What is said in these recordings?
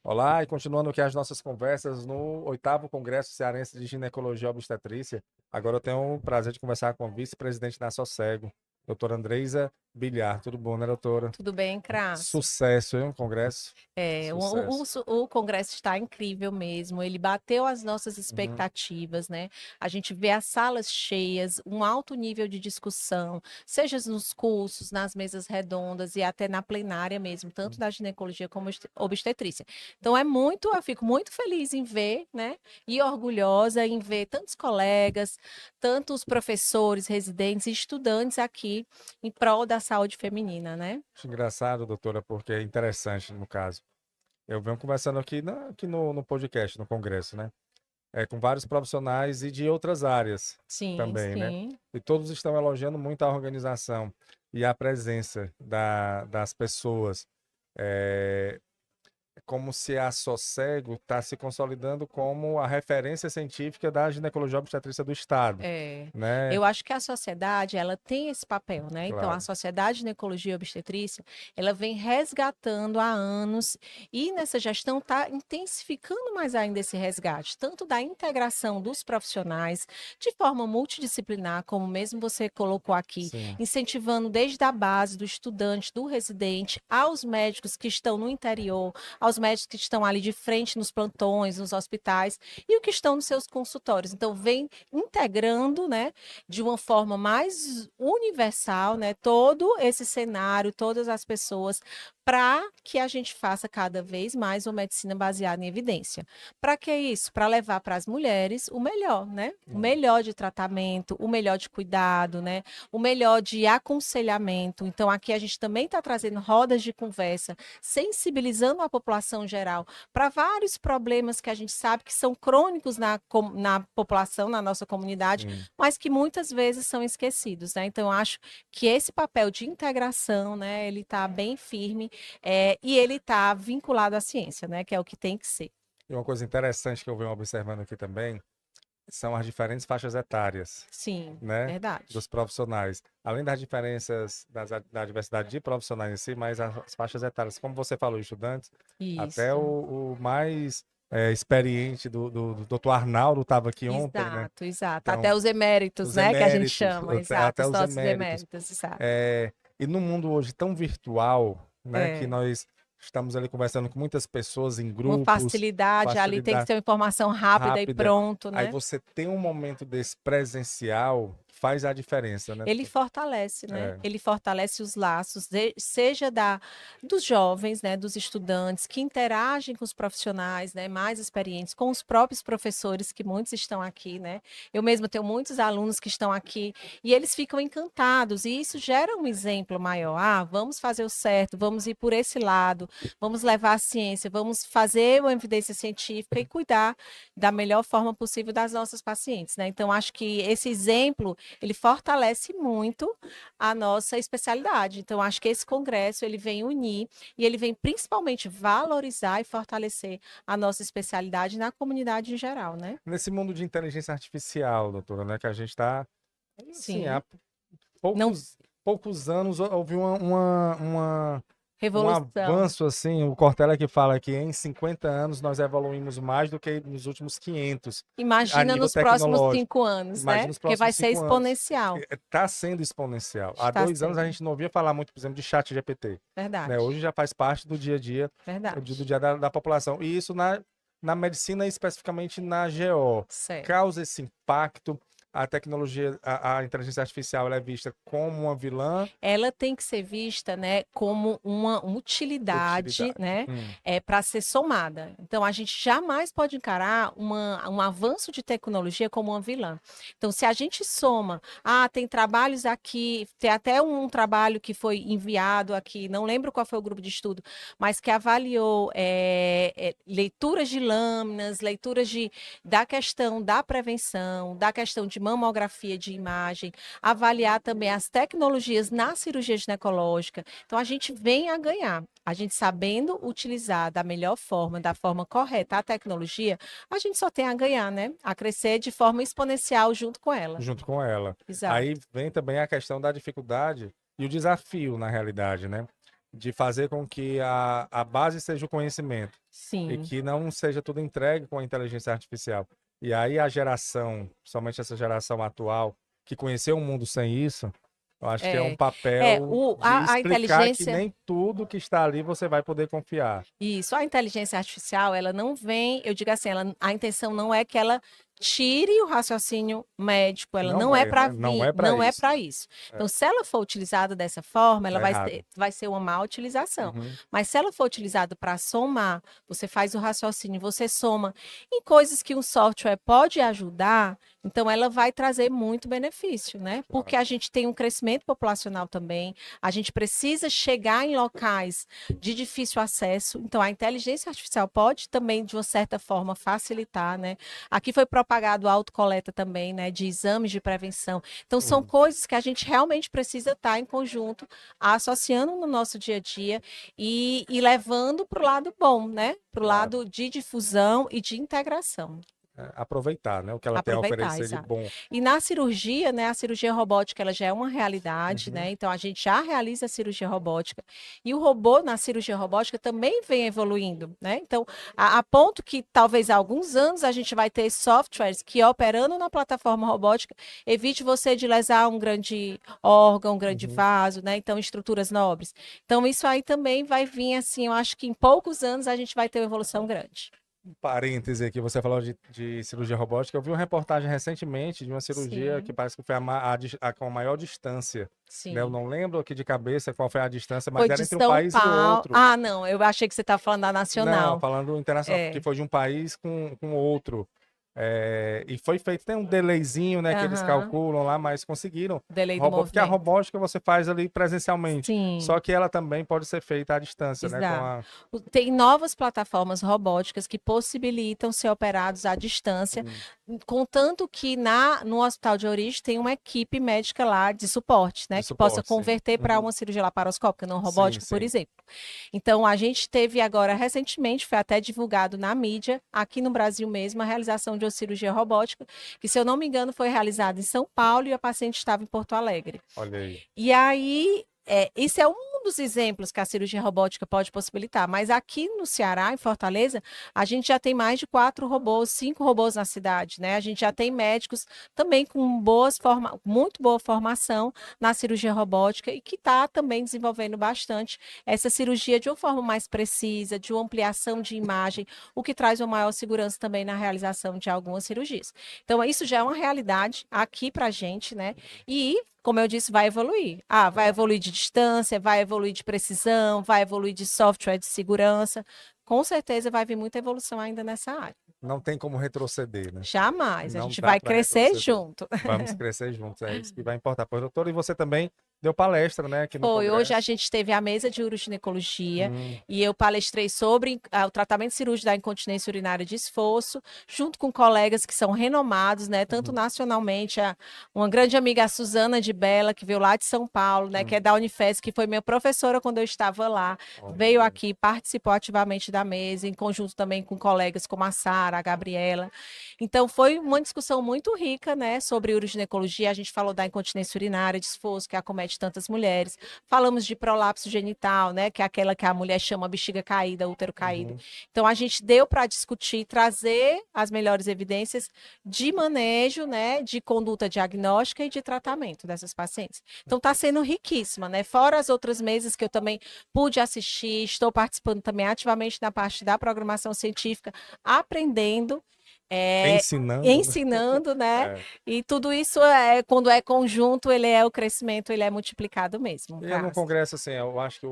Olá, e continuando aqui as nossas conversas no oitavo Congresso Cearense de Ginecologia e Obstetrícia. Agora eu tenho o prazer de conversar com a vice-presidente da Sossego, doutora Andreisa Bilhar. Tudo bom, né, doutora? Tudo bem, Crasso? Sucesso, hein, o Congresso? É, Sucesso. o Congresso está incrível mesmo. Ele bateu as nossas Uhum, expectativas, né? A gente vê as salas cheias, um alto nível de discussão, seja nos cursos, nas mesas redondas e até na plenária mesmo, tanto uhum. da ginecologia como obstetrícia. Então eu fico muito feliz em ver, né? E orgulhosa em ver tantos colegas, tantos professores, residentes e estudantes aqui em prol da saúde feminina, né? Acho engraçado, doutora, porque é interessante no caso. Eu venho conversando aqui, aqui no podcast, no Congresso, né? Com vários profissionais e de outras áreas Sim, também, né? sim. E todos estão elogiando muito a organização e a presença das pessoas. É, como se a Sossego está se consolidando como a referência científica da ginecologia obstetrícia do Estado, É, né? eu acho que a sociedade, ela tem esse papel, né? Então, a Claro. Sociedade de Ginecologia e Obstetrícia, ela vem resgatando há anos e nessa gestão está intensificando mais ainda esse resgate, tanto da integração dos profissionais de forma multidisciplinar, como mesmo você colocou aqui, Sim. incentivando desde a base do estudante, do residente, aos médicos que estão no interior, aos médicos que estão ali de frente nos plantões, nos hospitais e o que estão nos seus consultórios. Então, vem integrando, né, de uma forma mais universal, né, todo esse cenário, todas as pessoas, para que a gente faça cada vez mais uma medicina baseada em evidência. Para que isso? Para levar para as mulheres o melhor, né? O Hum. melhor de tratamento, o melhor de cuidado, né? O melhor de aconselhamento. Então, aqui a gente também está trazendo rodas de conversa, sensibilizando a população geral para vários problemas que a gente sabe que são crônicos na população, na nossa comunidade, Sim. mas que muitas vezes são esquecidos, né? Então, eu acho que esse papel de integração, né, ele está bem firme e ele está vinculado à ciência, né, que é o que tem que ser. E uma coisa interessante que eu venho observando aqui também são as diferentes faixas etárias, Sim, né, verdade. dos profissionais. Além das diferenças da diversidade de profissionais em si, mas as faixas etárias, como você falou, estudantes, até Isso. o mais experiente do doutor Arnaldo estava aqui ontem, né? Exato, exato. Então, Até os eméritos, os né, que a gente eméritos, chama, exato, até os os nossos eméritos. eméritos, exato. E no mundo hoje tão virtual, né, que É. nós estamos ali conversando com muitas pessoas em Uma grupos, facilidade, ali tem que facilidade ser uma informação rápida e rápida. pronto, Aí né? você tem um momento desse presencial, faz a diferença, né? Ele fortalece, né? É, Ele fortalece os laços, seja dos jovens, né, dos estudantes que interagem com os profissionais, né, mais experientes, com os próprios professores, que muitos estão aqui, né? Eu mesma tenho muitos alunos que estão aqui e eles ficam encantados, e isso gera um exemplo maior. Ah, vamos fazer o certo, vamos ir por esse lado, vamos levar a ciência, vamos fazer uma evidência científica e cuidar da melhor forma possível das nossas pacientes, né? Então, acho que esse exemplo ele fortalece muito a nossa especialidade. Então, acho que esse congresso ele vem unir e ele vem principalmente valorizar e fortalecer a nossa especialidade na comunidade em geral, né? nesse mundo de inteligência artificial, doutora, né, que a gente está, assim, há Sim, não poucos anos houve um revolução. avanço, assim, o Cortella que fala que em 50 anos nós evoluímos mais do que nos últimos 500 a Imagina nível nos próximos tecnológico. 5 anos, né? Imagina os Porque vai próximos ser 5 anos. exponencial. Está sendo exponencial. Há Está 2 anos a sendo. gente não ouvia falar muito, por exemplo, de chat GPT, né? Hoje. Hoje já faz parte do dia a dia, do Verdade. dia da população. E isso na medicina, especificamente na GO, Certo. causa esse impacto. A tecnologia, a inteligência artificial, ela é vista como uma vilã, Ela tem que ser vista, né, como uma utilidade, utilidade. né, para ser somada. Então, a gente jamais pode encarar um avanço de tecnologia como uma vilã. Então, se a gente soma, tem trabalhos aqui, tem até um trabalho que foi enviado aqui, não lembro qual foi o grupo de estudo, mas que avaliou leituras de lâminas, da questão da prevenção, da questão de mamografia de imagem, avaliar também as tecnologias na cirurgia ginecológica. Então, a gente vem a ganhar. A gente sabendo utilizar da melhor forma, da forma correta a tecnologia, a gente só tem a ganhar, né? A crescer de forma exponencial junto com ela. junto com ela. Aí Exato. vem também a questão da dificuldade e o desafio, na realidade, né? de fazer com que a base seja o conhecimento e Sim. que não seja tudo entregue com a inteligência artificial. E aí a geração, somente essa geração atual, que conheceu um mundo sem isso, eu acho que é um papel de A explicar que inteligência. nem tudo que está ali você vai poder confiar. Isso, a inteligência artificial, ela não vem, eu digo assim, a intenção não é que ela tire o raciocínio médico, ela não Não é é, para né? Não vir, é para não é isso. para isso. É, Então, se ela for utilizada dessa forma, ela tá errado. vai ser uma má utilização. Uhum, Mas se ela for utilizada para somar, você faz o raciocínio, você soma em coisas que um software pode ajudar, então ela vai trazer muito benefício, né? Porque claro. a gente tem um crescimento populacional também, a gente precisa chegar em locais de difícil acesso. Então, a inteligência artificial pode também, de uma certa forma, facilitar, né? Aqui foi propagado a autocoleta também, né? De exames de prevenção. Então, são Uhum, coisas que a gente realmente precisa estar em conjunto, associando no nosso dia a dia e levando para o lado bom, né? Para o claro. lado de difusão e de integração. É, aproveitar, né? O que ela tem a Aproveitar, oferecer de exato. bom. E na cirurgia, né, a cirurgia robótica, ela já é uma realidade, Uhum, né? Então a gente já realiza a cirurgia robótica e o robô na cirurgia robótica também vem evoluindo, né? Então, a ponto que talvez há alguns anos a gente vai ter softwares que operando na plataforma robótica evite você de lesar um grande órgão, um grande uhum. vaso, né? Então, estruturas nobres. Então, isso aí também vai vir assim, eu acho que em poucos anos a gente vai ter uma evolução grande. Parêntese aqui, você falou de cirurgia robótica. Eu vi uma reportagem recentemente de uma cirurgia que Sim, parece que foi a com a maior distância, né? Eu sim. não lembro aqui de cabeça qual foi a distância, mas Foi era de entre um São país e Paulo. outro. Ah, não, eu achei que você estava falando da Não, Nacional. falando internacional, que É, foi de um país com outro. É, e foi feito, tem um delayzinho, né, que eles aham, calculam lá, mas conseguiram. delay do Porque a movimento. robótica você faz ali presencialmente, Sim. só que ela também pode ser feita à distância, né, com Exato. a... Tem novas plataformas robóticas que possibilitam ser operados à distância, Sim, contanto que no hospital de origem tem uma equipe médica lá de suporte, de né, que possa suporte, sim. converter para Uhum. uma cirurgia laparoscópica, não Sim, robótica, por sim. exemplo. Então, a gente teve agora, recentemente, foi até divulgado na mídia, aqui no Brasil mesmo, a realização de uma cirurgia robótica, que, se eu não me engano, foi realizada em São Paulo e a paciente estava em Porto Alegre. Olha aí. E aí, isso é um dos exemplos que a cirurgia robótica pode possibilitar. Mas aqui no Ceará, em Fortaleza, a gente já tem mais de 4 robôs, 5 robôs na cidade, né? A gente já tem médicos também com muito boa formação na cirurgia robótica e que está também desenvolvendo bastante essa cirurgia de uma forma mais precisa, de uma ampliação de imagem, o que traz uma maior segurança também na realização de algumas cirurgias. Então, isso já é uma realidade aqui para a gente, né? E como eu disse, vai evoluir. Ah, vai Claro. evoluir de distância, vai evoluir de precisão, vai evoluir de software de segurança. Com certeza vai vir muita evolução ainda nessa área. Não tem como retroceder, né? Jamais. A Não gente dá vai para crescer retroceder. junto. Vamos crescer juntos, é isso que vai importar. Pois, doutor, e você também deu palestra, né, aqui no Foi, hoje a Congresso. gente teve a mesa de uroginecologia Hum, e eu palestrei sobre o tratamento cirúrgico da incontinência urinária de esforço, junto com colegas que são renomados, né, tanto uhum, nacionalmente, uma grande amiga, a Suzana de Bela, que veio lá de São Paulo, né, que é hum. da Unifesp, que foi minha professora quando eu estava lá, veio Olha, aqui, participou ativamente da mesa, em conjunto também com colegas como a Sara, a Gabriela. Então, foi uma discussão muito rica, né, sobre uroginecologia. A gente falou da incontinência urinária de esforço, que acomete tantas mulheres. Falamos de prolapso genital, né, que é aquela que a mulher chama bexiga caída, útero caído. uhum. Então, a gente deu para discutir, trazer as melhores evidências de manejo, né, de conduta diagnóstica e de tratamento dessas pacientes. Então, está sendo riquíssima, né? Fora as outras mesas que eu também pude assistir, estou participando também ativamente na parte da programação científica, aprendendo é, Ensinando, né? ensinando, né? É. E tudo isso quando é conjunto, ele é o crescimento, ele é multiplicado mesmo, E no Carlos. Congresso, assim, eu acho que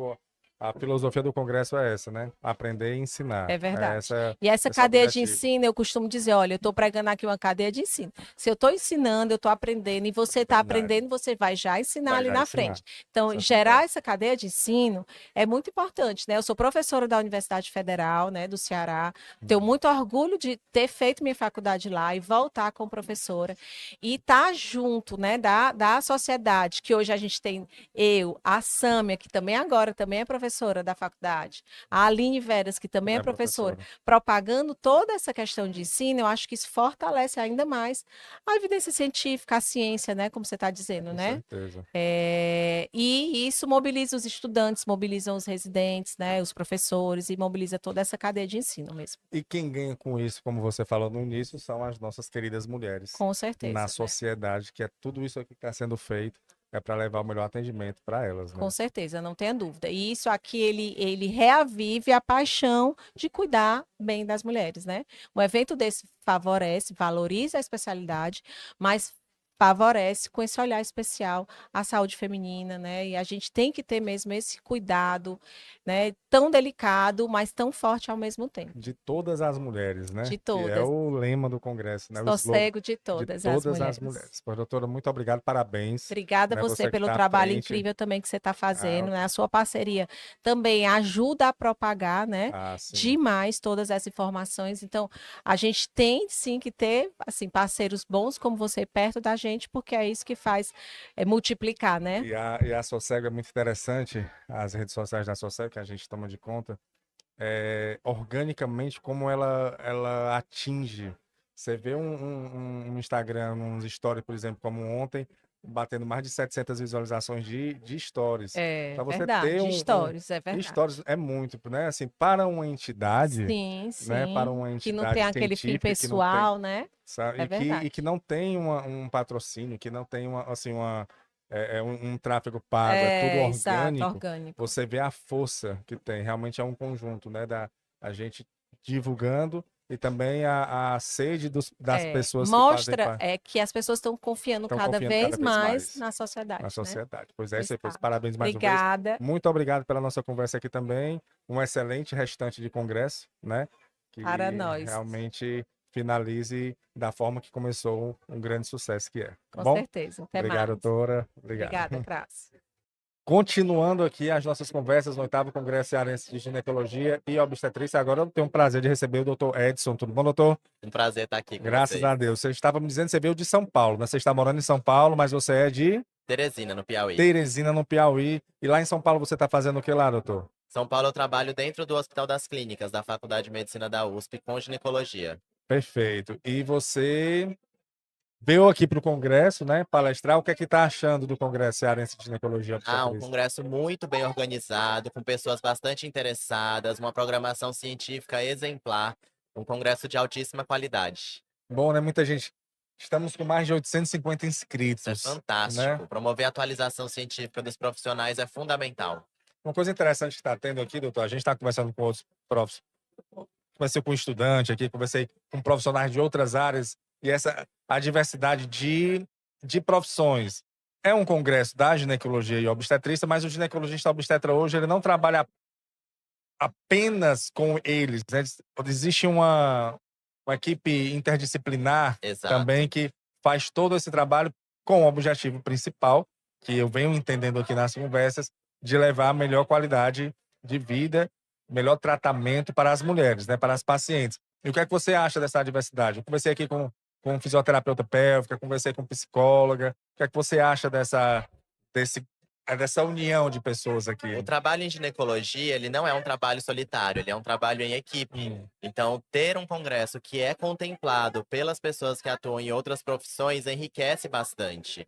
a filosofia do Congresso é essa, né? Aprender e ensinar. É verdade. Essa, E essa esse é o cadeia de objetivo. ensino, eu costumo dizer, olha, eu estou pregando aqui uma cadeia de ensino. Se eu estou ensinando, eu estou aprendendo, e você está Verdade. aprendendo, você vai já ensinar Vai ali já na ensinar. frente. Então, Isso é gerar fantástico. essa cadeia de ensino é muito importante, né? Eu sou professora da Universidade Federal, né, do Ceará. Tenho Hum. muito orgulho de ter feito minha faculdade lá e voltar como professora. E estar junto, né, da sociedade, que hoje a gente tem eu, a Sâmia, que também agora também é professora professora da faculdade, a Aline Veras, que também é É professora, professora. propagando toda essa questão de ensino, eu acho que isso fortalece ainda mais a evidência científica, a ciência, né? Como você está dizendo, Com né? certeza. E isso mobiliza os estudantes, mobilizam os residentes, né? Os professores e mobiliza toda essa cadeia de ensino mesmo. E quem ganha com isso, como você falou no início, são as nossas queridas mulheres Com na certeza, né? sociedade, que é tudo isso aqui que está sendo feito é para levar o melhor atendimento para elas, Com né? certeza, não tenha dúvida. E isso aqui, ele reavive a paixão de cuidar bem das mulheres, né? Um evento desse favorece, valoriza a especialidade, mas favorece com esse olhar especial a saúde feminina, né? E a gente tem que ter mesmo esse cuidado, né? Tão delicado, mas tão forte ao mesmo tempo. De todas as mulheres, né? De Que é todas. o lema do Congresso, né? O Sou slogan cego de de todas as todas as mulheres. mulheres. Pois, doutora, muito obrigado, parabéns, Obrigada a né? você Você que pelo está à trabalho frente. incrível também que você está fazendo, Ah, né? A sua parceria também ajuda a propagar, né? sim. Demais todas essas informações. Então, a gente tem sim que ter assim parceiros bons como você perto da gente, porque é isso que faz multiplicar, né? E a Sossego é muito interessante, as redes sociais da Sossego, que a gente toma de conta, organicamente como ela atinge. Você vê um Instagram, uns stories, por exemplo, como ontem, batendo mais de 700 visualizações de stories. É Para você verdade. ter De stories, é stories verdade. é muito, né? Assim, para uma entidade, Sim, né? Para sim. uma Que não tem entidade aquele fim científica que não tem, pessoal, né? sabe? É E que verdade. não tem um patrocínio, que não tem um tráfego pago, é tudo É, exato, orgânico. orgânico. Você vê a força que tem. Realmente é um conjunto, né? A gente divulgando e também a sede das pessoas que fazem Mostra parte, que as pessoas estão confiando estão cada confiando cada vez vez mais mais na na sociedade, né? sociedade. Pois é, Pois isso aí, pois tá. parabéns mais uma vez. Obrigada. Muito obrigado pela nossa conversa aqui também. Um excelente restante de congresso, né? Para Que nós. realmente finalize da forma que começou um grande sucesso que é. Tá Com bom? certeza. Até Obrigado, mais. doutora. Obrigado. Obrigada, Cras. Continuando aqui as nossas conversas no 8º Congresso Cearense de Ginecologia e Obstetrícia, agora eu tenho o prazer de receber o doutor Edson. Tudo bom, doutor? Um prazer estar aqui com Graças vocês. a Deus. Você estava me dizendo que você veio de São Paulo, né? Você está morando em São Paulo, mas você é de Teresina, no Piauí. Teresina, no Piauí. E lá em São Paulo você está fazendo o que lá, doutor? São Paulo eu trabalho dentro do Hospital das Clínicas da Faculdade de Medicina da USP com ginecologia. Perfeito. E você veio aqui para o Congresso, né, palestrar. O que é que está achando do Congresso Cearense de Ginecologia e Um Obstetrícia? congresso muito bem organizado, com pessoas bastante interessadas, uma programação científica exemplar, um congresso de altíssima qualidade. Bom, né? Muita gente. Estamos com mais de 850 Isso é inscritos, né? fantástico. Promover a atualização científica dos profissionais é fundamental. Uma coisa interessante que está tendo aqui, doutor, a gente está conversando com outros profs, conversei com um estudante aqui, conversei com profissionais de outras áreas, e a diversidade de profissões. É um congresso da ginecologia e obstetrícia, mas o ginecologista obstetra hoje ele não trabalha apenas com eles, né? Existe uma equipe interdisciplinar Exato. também que faz todo esse trabalho com o objetivo principal, que eu venho entendendo aqui nas conversas, de levar a melhor qualidade de vida, melhor tratamento para as mulheres, né, para as pacientes. E o que é que você acha dessa diversidade? Eu conversei aqui com fisioterapeuta pélvica, conversei com psicóloga. O que é que você acha desse, dessa união de pessoas aqui? O trabalho em ginecologia, ele não é um trabalho solitário, ele é um trabalho em equipe. Então, ter um congresso que é contemplado pelas pessoas que atuam em outras profissões enriquece bastante.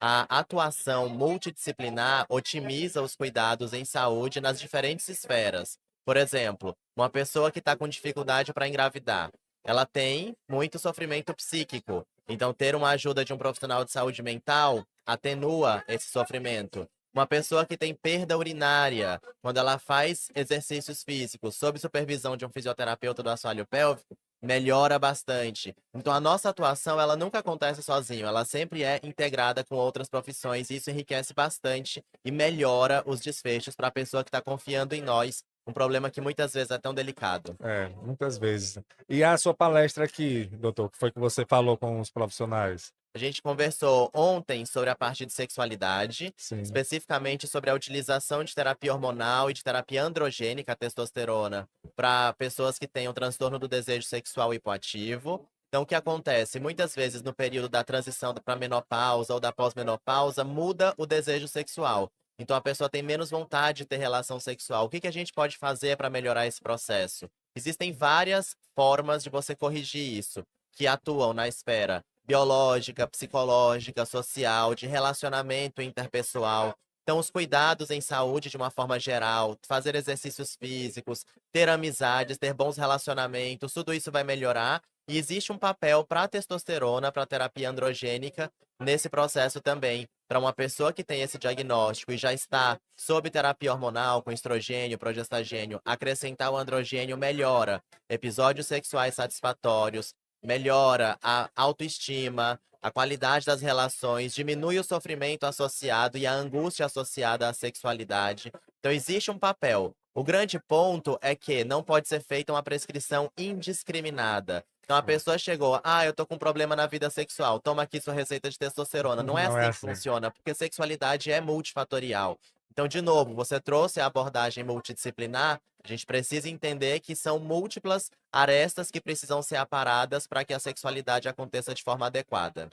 A atuação multidisciplinar otimiza os cuidados em saúde nas diferentes esferas. Por exemplo, uma pessoa que está com dificuldade para engravidar, ela tem muito sofrimento psíquico. Então, ter uma ajuda de um profissional de saúde mental atenua esse sofrimento. Uma pessoa que tem perda urinária, quando ela faz exercícios físicos sob supervisão de um fisioterapeuta do assoalho pélvico, melhora bastante. Então a nossa atuação, ela nunca acontece sozinho, ela sempre é integrada com outras profissões e isso enriquece bastante e melhora os desfechos para a pessoa que está confiando em nós, um problema que muitas vezes é tão delicado. Muitas vezes. E a sua palestra aqui, doutor, que foi que você falou com os profissionais? A gente conversou ontem sobre a parte de sexualidade, Sim. especificamente sobre a utilização de terapia hormonal e de terapia androgênica, a testosterona, para pessoas que têm o transtorno do desejo sexual hipoativo. Então, o que acontece? Muitas vezes, no período da transição para a menopausa ou da pós-menopausa, muda o desejo sexual. Então a pessoa tem menos vontade de ter relação sexual. O que que a gente pode fazer para melhorar esse processo? Existem várias formas de você corrigir isso, que atuam na esfera biológica, psicológica, social, de relacionamento interpessoal. Então, os cuidados em saúde de uma forma geral, fazer exercícios físicos, ter amizades, ter bons relacionamentos, tudo isso vai melhorar. E existe um papel para a testosterona, para a terapia androgênica, nesse processo também. Para uma pessoa que tem esse diagnóstico e já está sob terapia hormonal, com estrogênio, progestagênio, acrescentar o androgênio melhora episódios sexuais satisfatórios, melhora a autoestima, a qualidade das relações, diminui o sofrimento associado e a angústia associada à sexualidade. Então, existe um papel. O grande ponto é que não pode ser feita uma prescrição indiscriminada. Então, a pessoa chegou, eu tô com um problema na vida sexual, toma aqui sua receita de testosterona. Não é Não é assim que assim. funciona, porque sexualidade é multifatorial. Então, de novo, você trouxe a abordagem multidisciplinar, a gente precisa entender que são múltiplas arestas que precisam ser aparadas para que a sexualidade aconteça de forma adequada.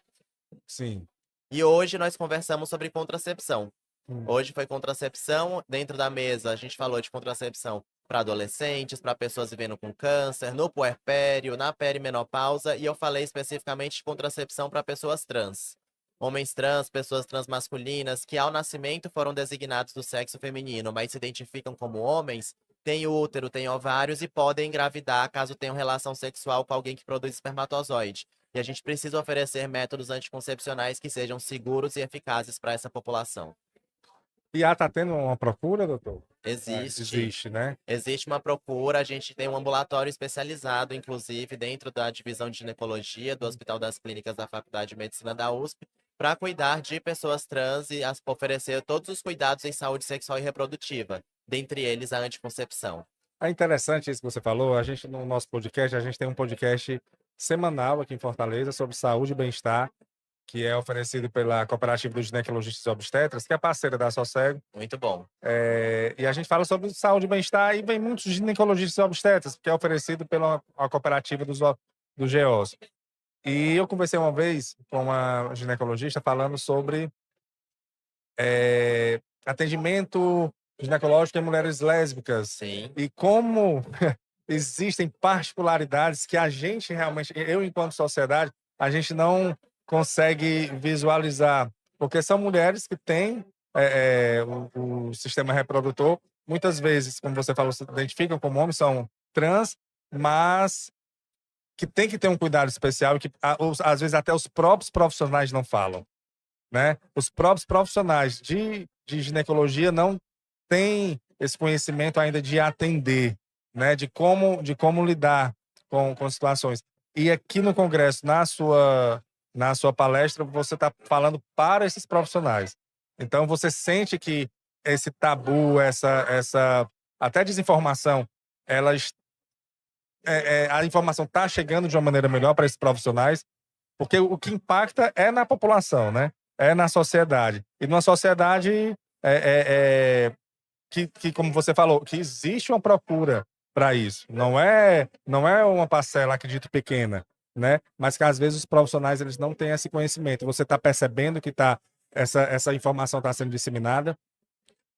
Sim. E hoje nós conversamos sobre contracepção. Hum. Hoje foi contracepção. Dentro da mesa, a gente falou de contracepção para adolescentes, para pessoas vivendo com câncer, no puerpério, na perimenopausa, e eu falei especificamente de contracepção para pessoas trans. Homens trans, pessoas transmasculinas, que ao nascimento foram designados do sexo feminino, mas se identificam como homens, têm útero, têm ovários e podem engravidar caso tenham relação sexual com alguém que produz espermatozoide. E a gente precisa oferecer métodos anticoncepcionais que sejam seguros e eficazes para essa população. E tá tendo uma procura, doutor? Existe, né? Existe uma procura, a gente tem um ambulatório especializado, inclusive, dentro da divisão de ginecologia do Hospital das Clínicas da Faculdade de Medicina da USP, para cuidar de pessoas trans e oferecer todos os cuidados em saúde sexual e reprodutiva, dentre eles a anticoncepção. É interessante isso que você falou. A gente, no nosso podcast, a gente tem um podcast semanal aqui em Fortaleza sobre saúde e bem-estar, que é oferecido pela Cooperativa dos Ginecologistas e Obstetras, que é parceira da Sossego. Muito bom. E a gente fala sobre saúde e bem-estar e vem muitos ginecologistas e obstetras, que é oferecido pela a cooperativa dos GOs. E eu conversei uma vez com uma ginecologista falando sobre atendimento ginecológico em mulheres lésbicas. Sim. E como existem particularidades que a gente realmente, eu enquanto sociedade, a gente não consegue visualizar, porque são mulheres que têm o sistema reprodutor, muitas vezes, como você falou, se identificam como homens, são trans, mas que tem que ter um cuidado especial e que às vezes até os próprios profissionais não falam, né? Os próprios profissionais de ginecologia não têm esse conhecimento ainda de atender, né? De como lidar com situações. E aqui no Congresso, na sua palestra, você está falando para esses profissionais. Então, você sente que esse tabu, essa até desinformação, a informação está chegando de uma maneira melhor para esses profissionais, porque o que impacta é na população, né? É na sociedade. E numa sociedade que, como você falou, que existe uma procura para isso. Não é uma parcela, acredito, pequena, né? Mas que às vezes os profissionais eles não têm esse conhecimento. Você está percebendo que essa informação está sendo disseminada?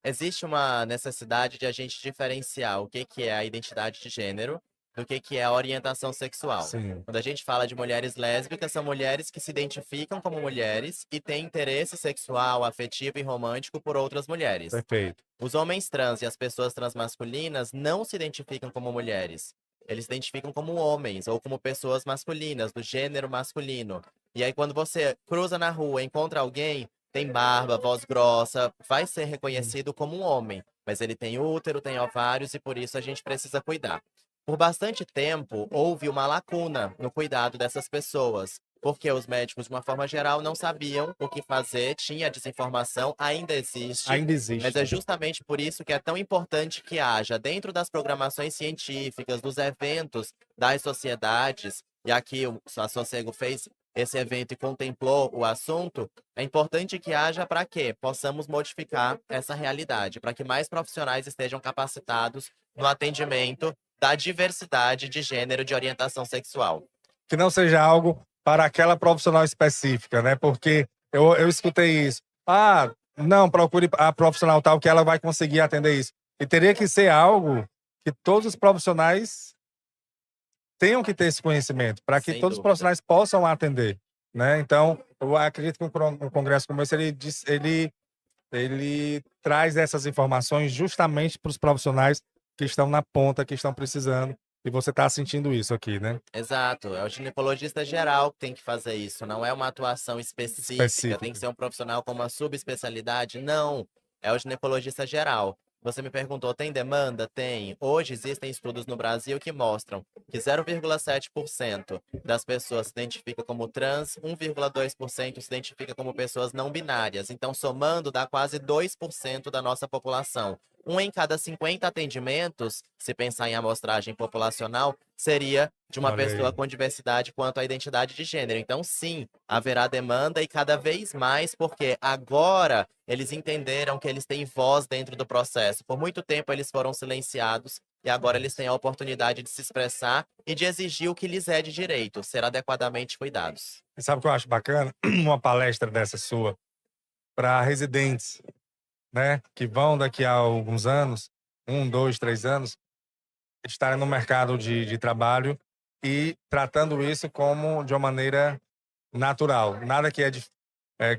Existe uma necessidade de a gente diferenciar o que é a identidade de gênero do que é a orientação sexual. Sim. Quando a gente fala de mulheres lésbicas, são mulheres que se identificam como mulheres e têm interesse sexual, afetivo e romântico por outras mulheres. Perfeito. Os homens trans e as pessoas transmasculinas não se identificam como mulheres. Eles se identificam como homens ou como pessoas masculinas, do gênero masculino. E aí, quando você cruza na rua, encontra alguém, tem barba, voz grossa, vai ser reconhecido como um homem. Mas ele tem útero, tem ovários e por isso a gente precisa cuidar. Por bastante tempo, houve uma lacuna no cuidado dessas pessoas, porque os médicos, de uma forma geral, não sabiam o que fazer, tinha desinformação, ainda existe. Ainda existe. Mas é justamente por isso que é tão importante que haja, dentro das programações científicas, dos eventos, das sociedades, e aqui a Sossego fez esse evento e contemplou o assunto, é importante que haja para que possamos modificar essa realidade, para que mais profissionais estejam capacitados no atendimento da diversidade de gênero de orientação sexual. Que não seja algo para aquela profissional específica, né? Porque eu escutei isso. não, procure a profissional tal que ela vai conseguir atender isso. E teria que ser algo que todos os profissionais tenham que ter esse conhecimento, para que Sem todos os dúvida. profissionais possam atender, né? Então, eu acredito que um congresso como esse, ele traz essas informações justamente para os profissionais que estão na ponta, que estão precisando, e você está sentindo isso aqui, né? Exato, é o ginecologista geral que tem que fazer isso, não é uma atuação específica, tem que ser um profissional com uma subespecialidade, não, é o ginecologista geral. Você me perguntou, tem demanda? Tem. Hoje existem estudos no Brasil que mostram que 0,7% das pessoas se identifica como trans, 1,2% se identifica como pessoas não binárias. Então, somando, dá quase 2% da nossa população. Um em cada 50 atendimentos, se pensar em amostragem populacional, seria de uma Olha pessoa aí. com diversidade quanto à identidade de gênero. Então, sim, haverá demanda e cada vez mais, porque agora eles entenderam que eles têm voz dentro do processo. Por muito tempo eles foram silenciados e agora eles têm a oportunidade de se expressar e de exigir o que lhes é de direito, ser adequadamente cuidados. E sabe o que eu acho bacana? Uma palestra dessa sua para residentes, né? Que vão daqui a alguns anos, 1, 2, 3 anos, estarem no mercado de trabalho e tratando isso como de uma maneira natural. Nada que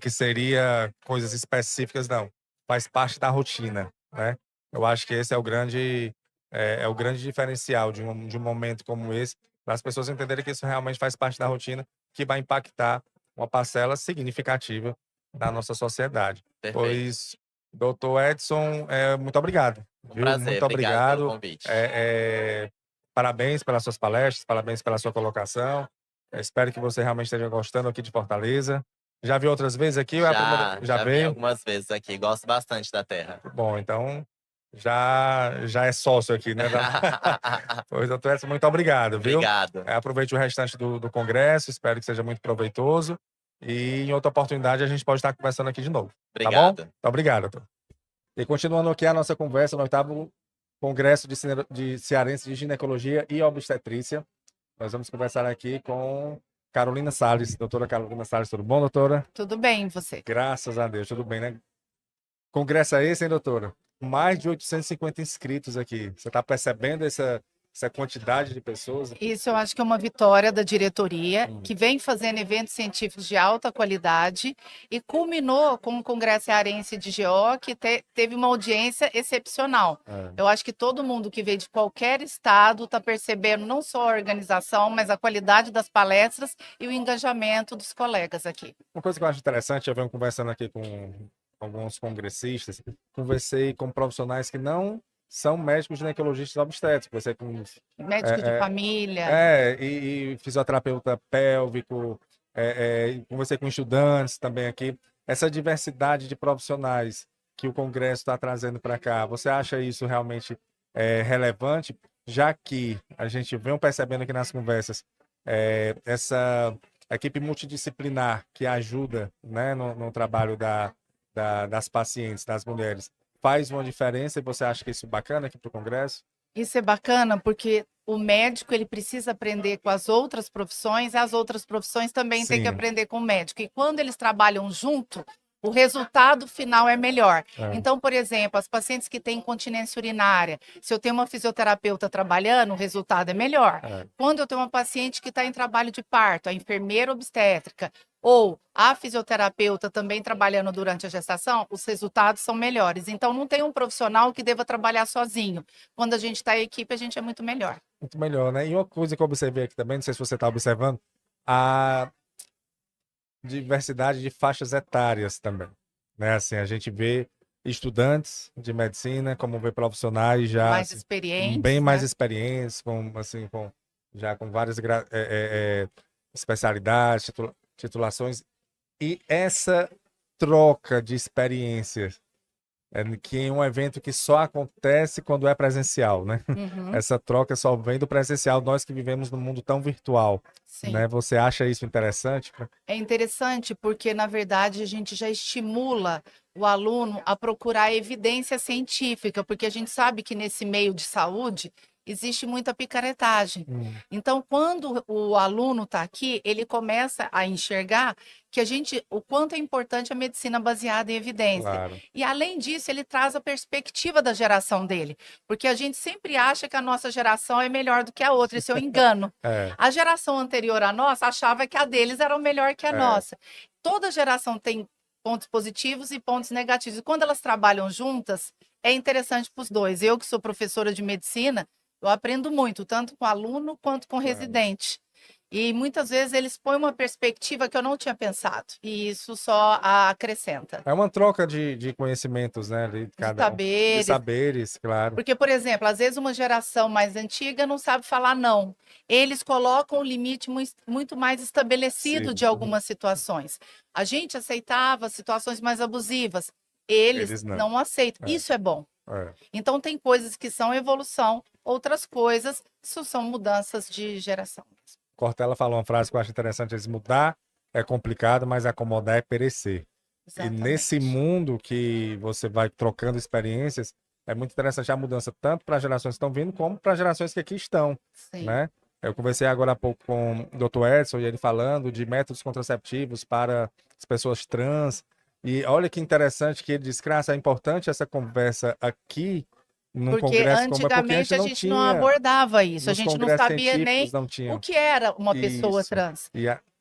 que seria coisas específicas, não. Faz parte da rotina, né? Eu acho que esse é é o grande diferencial de um momento como esse, para as pessoas entenderem que isso realmente faz parte da rotina, que vai impactar uma parcela significativa da nossa sociedade. Perfeito. Pois, doutor Edson, muito obrigado, Um viu? prazer, Muito obrigado pelo obrigado. convite. Parabéns pelas suas palestras, parabéns pela sua colocação. Eu espero que você realmente esteja gostando aqui de Fortaleza. Já viu outras vezes aqui ou é a primeira? Já Já vim veio? algumas vezes aqui, gosto bastante da terra. Bom, então já é sócio aqui, né? Pois, doutor Edson, muito obrigado, viu? Obrigado. Aproveite o restante do congresso, espero que seja muito proveitoso. E em outra oportunidade a gente pode estar conversando aqui de novo. Tá bom? Obrigado. Muito obrigado, doutor. E continuando aqui a nossa conversa no 8º Congresso de Cearense de Ginecologia e Obstetrícia, nós vamos conversar aqui com Carolina Salles. Doutora Carolina Salles, tudo bom, doutora? Tudo bem, e você? Graças a Deus, tudo bem, né? Congresso é esse, hein, doutora? Mais de 850 inscritos aqui. Você está percebendo essa quantidade de pessoas? Isso eu acho que é uma vitória da diretoria, Uhum. que vem fazendo eventos científicos de alta qualidade e culminou com o Congresso Cearense de GO, que teve uma audiência excepcional. Eu acho que todo mundo que veio de qualquer estado está percebendo não só a organização, mas a qualidade das palestras e o engajamento dos colegas aqui. Uma coisa que eu acho interessante, eu venho conversando aqui com alguns congressistas, conversei com profissionais que não são médicos ginecologistas obstétricos, conversei com Médico de família. e fisioterapeuta pélvico, conversei com estudantes também aqui. Essa diversidade de profissionais que o Congresso está trazendo para cá, você acha isso realmente relevante? Já que a gente vem percebendo aqui nas conversas essa equipe multidisciplinar que ajuda, né, no trabalho das pacientes, das mulheres, faz uma diferença e você acha que isso é bacana aqui para o Congresso? Isso é bacana porque o médico ele precisa aprender com as outras profissões e as outras profissões também têm que Sim. aprender com o médico. E quando eles trabalham junto, o resultado final é melhor. Então, por exemplo, as pacientes que têm incontinência urinária, se eu tenho uma fisioterapeuta trabalhando, o resultado é melhor. Quando eu tenho uma paciente que está em trabalho de parto, a enfermeira obstétrica, ou a fisioterapeuta também trabalhando durante a gestação, os resultados são melhores. Então, não tem um profissional que deva trabalhar sozinho. Quando a gente está em equipe, a gente é muito melhor. Muito melhor, né? E uma coisa que eu observei aqui também, não sei se você está observando, a diversidade de faixas etárias também, né? Assim, a gente vê estudantes de medicina, como vê profissionais já Mais assim, experientes, bem mais né? experientes, já com várias especialidades, titulações, e essa troca de experiências que em um evento que só acontece quando é presencial, né? Uhum, Essa troca só vem do presencial, nós que vivemos num mundo tão virtual, sim. né? Você acha isso interessante? É interessante porque, na verdade, a gente já estimula o aluno a procurar evidência científica, porque a gente sabe que nesse meio de saúde existe muita picaretagem. Então, quando o aluno está aqui, ele começa a enxergar que o quanto é importante a medicina baseada em evidência. Claro. E, além disso, ele traz a perspectiva da geração dele, porque a gente sempre acha que a nossa geração é melhor do que a outra, isso é um engano. A geração anterior à nossa achava que a deles era melhor que a nossa. Toda geração tem pontos positivos e pontos negativos. E quando elas trabalham juntas, é interessante para os dois. Eu, que sou professora de medicina, eu aprendo muito, tanto com aluno quanto com residente. E muitas vezes eles põem uma perspectiva que eu não tinha pensado. E isso só acrescenta. É uma troca de conhecimentos, né? De cada saberes. De saberes, claro. Porque, por exemplo, às vezes uma geração mais antiga não sabe falar não. Eles colocam um limite muito mais estabelecido de algumas situações. A gente aceitava situações mais abusivas. Eles não aceitam. Isso é bom. Então, tem coisas que são evolução, outras coisas são mudanças de geração. Cortella falou uma frase que eu acho interessante: eles mudar é complicado, mas acomodar é perecer. Exatamente. E nesse mundo que você vai trocando experiências, é muito interessante a mudança, tanto para as gerações que estão vindo, como para as gerações que aqui estão. Sim. Né? Eu conversei agora há pouco com o Dr. Edson, e ele falando de métodos contraceptivos para as pessoas trans. E olha que interessante que ele disse: Cássia, é importante essa conversa aqui, num porque congresso como porque antigamente a gente não abordava isso, a gente não sabia nem o que era uma pessoa trans.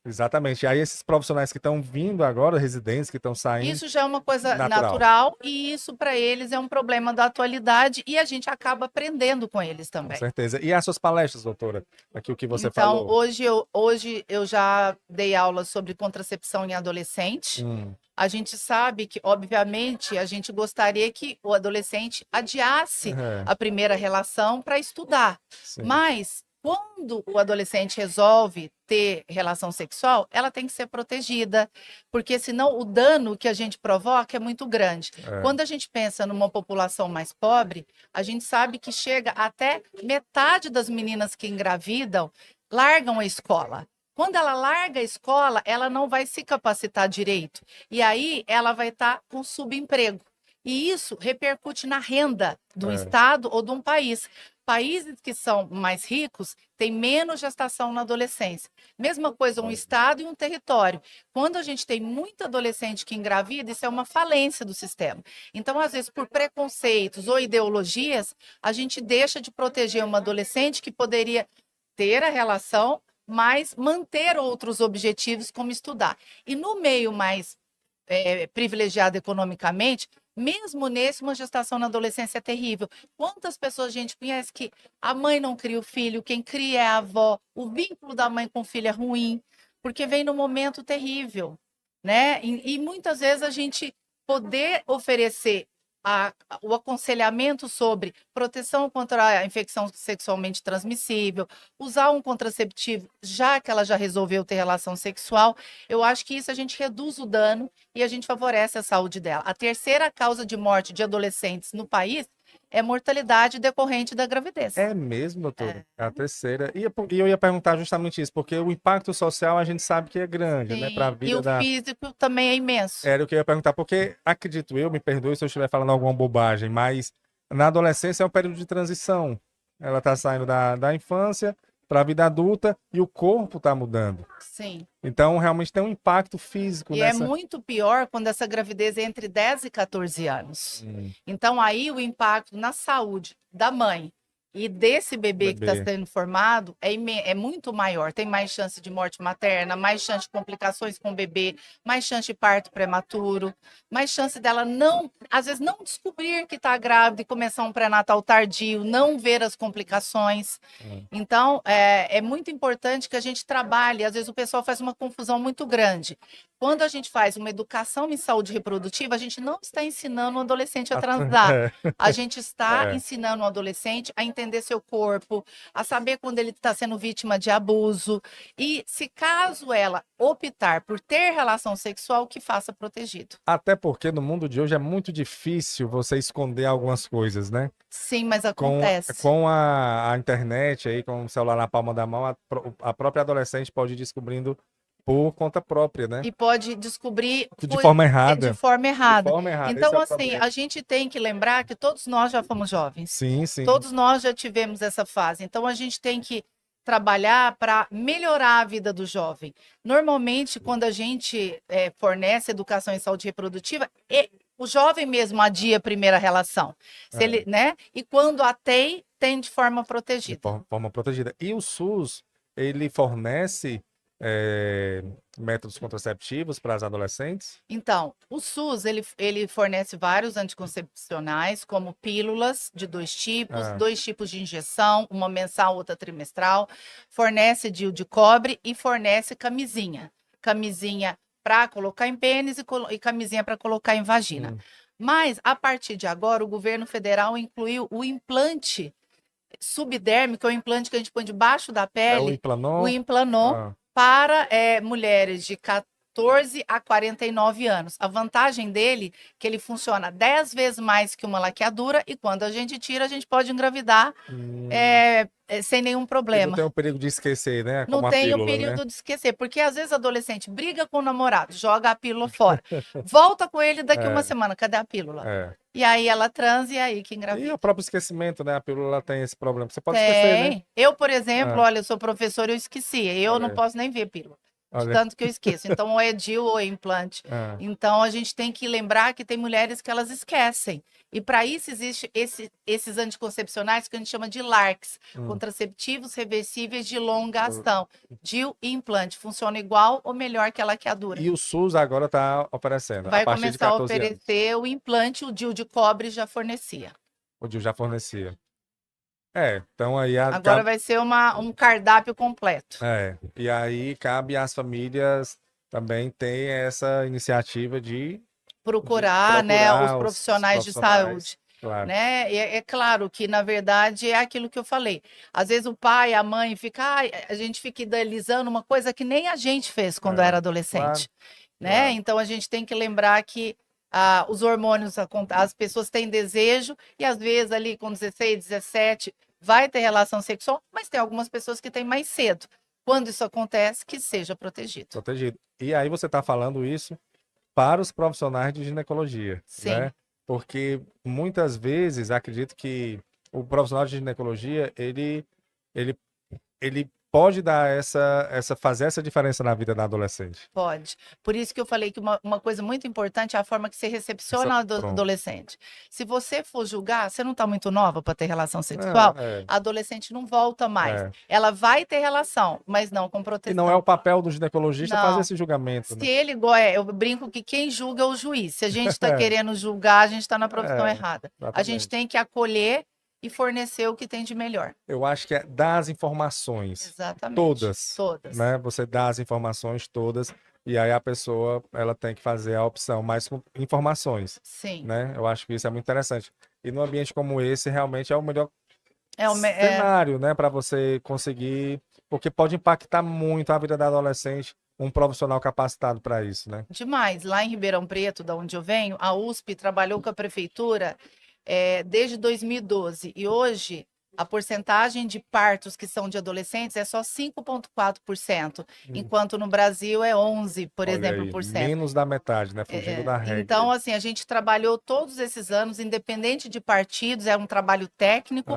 Exatamente. E aí esses profissionais que estão vindo agora, residentes que estão saindo... Isso já é uma coisa natural e isso para eles é um problema da atualidade e a gente acaba aprendendo com eles também. Com certeza. E as suas palestras, doutora? Aqui o que você falou. Então, hoje eu já dei aula sobre contracepção em adolescente. A gente sabe que, obviamente, a gente gostaria que o adolescente adiasse a primeira relação para estudar. Sim. Mas, quando o adolescente resolve ter relação sexual, ela tem que ser protegida, porque senão o dano que a gente provoca é muito grande. Quando a gente pensa numa população mais pobre, a gente sabe que chega até metade das meninas que engravidam largam a escola. Quando ela larga a escola, ela não vai se capacitar direito. E aí ela vai estar com subemprego. E isso repercute na renda do estado ou de um país. Países que são mais ricos têm menos gestação na adolescência. Mesma coisa, um estado e um território. Quando a gente tem muito adolescente que engravida, isso é uma falência do sistema. Então, às vezes, por preconceitos ou ideologias, a gente deixa de proteger uma adolescente que poderia ter a relação, mas manter outros objetivos, como estudar. E no meio mais privilegiado economicamente, mesmo nesse, uma gestação na adolescência é terrível. Quantas pessoas a gente conhece que a mãe não cria o filho, quem cria é a avó, o vínculo da mãe com o filho é ruim, porque vem num momento terrível, né? E muitas vezes a gente poder oferecer o aconselhamento sobre proteção contra a infecção sexualmente transmissível, usar um contraceptivo, já que ela já resolveu ter relação sexual, eu acho que isso a gente reduz o dano e a gente favorece a saúde dela. A terceira causa de morte de adolescentes no país é mortalidade decorrente da gravidez. É mesmo, doutora? É a terceira. E eu ia perguntar justamente isso, porque o impacto social a gente sabe que é grande, né? Pra vida e o físico também é imenso. Era o que eu ia perguntar, porque acredito eu, me perdoe se eu estiver falando alguma bobagem, mas na adolescência é um período de transição. Ela está saindo da infância para a vida adulta e o corpo está mudando. Sim. Então, realmente tem um impacto físico. E é muito pior quando essa gravidez é entre 10 e 14 anos. Então, aí o impacto na saúde da mãe e desse bebê que está sendo formado é muito maior. Tem mais chance de morte materna, mais chance de complicações com o bebê, mais chance de parto prematuro, mais chance dela às vezes não descobrir que está grávida e começar um pré-natal tardio, não ver as complicações. Então, é muito importante que a gente trabalhe. Às vezes o pessoal faz uma confusão muito grande. Quando a gente faz uma educação em saúde reprodutiva, a gente não está ensinando um adolescente a transar. A gente está ensinando um adolescente a entender seu corpo, a saber quando ele está sendo vítima de abuso. E se caso ela optar por ter relação sexual, que faça protegido. Até porque no mundo de hoje é muito difícil você esconder algumas coisas, né? Sim, mas acontece. Com a internet aí, com o celular na palma da mão, a própria adolescente pode ir descobrindo por conta própria, né? E pode descobrir De forma errada. de forma errada. De forma errada. Então, Esse é o assim, problema. a gente tem que lembrar que todos nós já fomos jovens. Sim, sim. Todos nós já tivemos essa fase. Então, a gente tem que trabalhar para melhorar a vida do jovem. Normalmente, quando a gente fornece educação em saúde reprodutiva, o jovem mesmo adia a primeira relação. Se ele, né? E quando a tem de forma protegida. De forma protegida. E o SUS, ele fornece métodos contraceptivos para as adolescentes? Então, o SUS, ele fornece vários anticoncepcionais, como pílulas de 2 tipos, 2 tipos de injeção, uma mensal, outra trimestral, fornece DIU de cobre e fornece camisinha. Camisinha para colocar em pênis e camisinha para colocar em vagina. Mas, a partir de agora, o governo federal incluiu o implante subdérmico, é o implante que a gente põe debaixo da pele, o Implanon, para mulheres de 14 a 49 anos. A vantagem dele é que ele funciona 10 vezes mais que uma laqueadura e quando a gente tira, a gente pode engravidar sem nenhum problema. E não tem o perigo de esquecer, né? Não tem o período de esquecer, porque às vezes adolescente briga com o namorado, joga a pílula fora, volta com ele daqui uma semana, cadê a pílula? E aí ela transa e aí que engravida. E o próprio esquecimento, né? A pílula tem esse problema. Você pode esquecer, né? Eu, por exemplo, olha, eu sou professora, eu esqueci. Eu não posso nem ver pílula. De tanto que eu esqueço. Então, ou é DIU ou é implante. Então, a gente tem que lembrar que tem mulheres que elas esquecem. E para isso existe esses anticoncepcionais que a gente chama de LARCs, contraceptivos reversíveis de longa ação. DIU e implante. Funciona igual ou melhor que a laqueadura. E o SUS agora está oferecendo. Vai a partir começar de a 14 oferecer anos. o implante, o DIU de cobre já fornecia. O DIU já fornecia. Então aí... Agora vai ser um cardápio completo. E aí cabe às famílias também ter essa iniciativa de procurar, né, os profissionais de saúde. Claro. Né? E é claro que, na verdade, é aquilo que eu falei. Às vezes o pai, a mãe a gente fica idealizando uma coisa que nem a gente fez quando era adolescente. Né? Claro. Então a gente tem que lembrar que os hormônios, as pessoas têm desejo e às vezes ali com 16, 17 vai ter relação sexual, mas tem algumas pessoas que têm mais cedo. Quando isso acontece, que seja protegido. Protegido. E aí você está falando isso para os profissionais de ginecologia, Sim. né? Porque muitas vezes acredito que o profissional de ginecologia ele pode dar fazer essa diferença na vida da adolescente. Pode. Por isso que eu falei que uma coisa muito importante é a forma que você recepciona o adolescente. Se você for julgar, você não está muito nova para ter relação sexual, a adolescente não volta mais. Ela vai ter relação, mas não com proteção. E não é o papel do ginecologista fazer esse julgamento. Se ele, eu brinco que quem julga é o juiz. Se a gente está querendo julgar, a gente está na profissão errada. Exatamente. A gente tem que acolher e fornecer o que tem de melhor. Eu acho que é dar as informações. Exatamente. Todas. Né? Você dá as informações todas e aí a pessoa ela tem que fazer a opção, mas com informações. Sim. Né? Eu acho que isso é muito interessante. E num ambiente como esse, realmente é o melhor cenário, né? Para você conseguir... Porque pode impactar muito a vida da adolescente, um profissional capacitado para isso, né? Demais. Lá em Ribeirão Preto, da onde eu venho, a USP trabalhou com a prefeitura desde 2012 e hoje a porcentagem de partos que são de adolescentes é só 5,4%, enquanto no Brasil é 11%, por exemplo, por cento. Menos da metade, né? Fugindo da regra. Então, assim, a gente trabalhou todos esses anos, independente de partidos, é um trabalho técnico.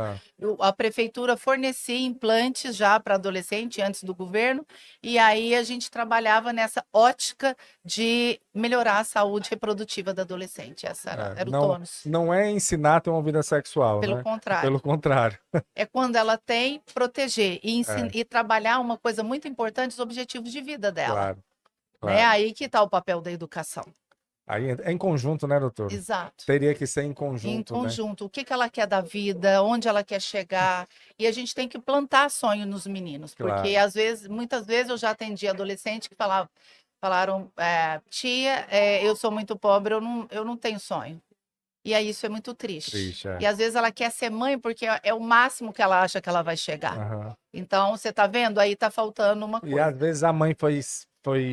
A prefeitura fornecia implantes já para adolescente antes do governo, e aí a gente trabalhava nessa ótica de melhorar a saúde reprodutiva da adolescente. Essa era o tônus. Não é ensinar a ter uma vida sexual, Pelo né? contrário. Pelo contrário. É quando ela tem, proteger e trabalhar uma coisa muito importante, os objetivos de vida dela. Claro. É aí que está o papel da educação. Aí é em conjunto, né, doutor? Exato. Teria que ser em conjunto, Em conjunto. Né? O que ela quer da vida, onde ela quer chegar. E a gente tem que plantar sonho nos meninos. Porque, muitas vezes, eu já atendi adolescente que falaram, tia, eu sou muito pobre, eu não tenho sonho. E aí isso é muito triste. E às vezes ela quer ser mãe porque é o máximo que ela acha que ela vai chegar. Então, você tá vendo? Aí tá faltando uma coisa. E às vezes a mãe foi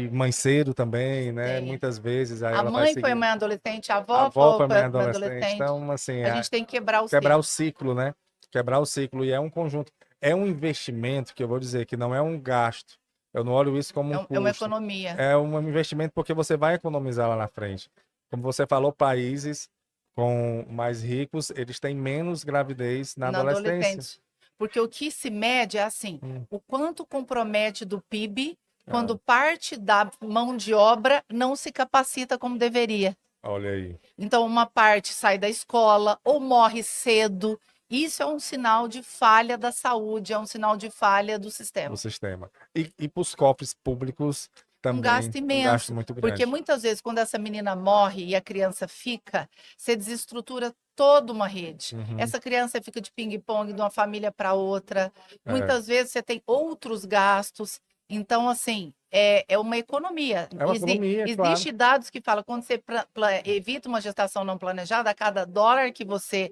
mãe cedo também, né? Sim. Muitas vezes. Aí a ela mãe vai foi mãe adolescente, a avó foi mãe mãe adolescente. Então, assim, a gente tem que quebrar o ciclo, né? Quebrar o ciclo. E é um conjunto. É um investimento que eu vou dizer que não é um gasto. Eu não olho isso como um É uma custo. economia. É um investimento porque você vai economizar lá na frente. Como você falou, países com mais ricos, eles têm menos gravidez na adolescência. adolescente. Porque o que se mede é assim, Hum. o quanto compromete do PIB Ah. quando parte da mão de obra não se capacita como deveria. Olha aí. Então, uma parte sai da escola ou morre cedo. Isso é um sinal de falha da saúde, é um sinal de falha do sistema. No sistema. E para os cofres públicos também Um gasto um gasto imenso, muito porque grande. muitas vezes quando essa menina morre e a criança fica, você desestrutura toda uma rede. Uhum. Essa criança fica de ping-pong de uma família para outra. É. Muitas vezes você tem outros gastos. Então, assim, é uma economia. É uma economia, Existem dados que falam, quando você evita uma gestação não planejada, a cada dólar que você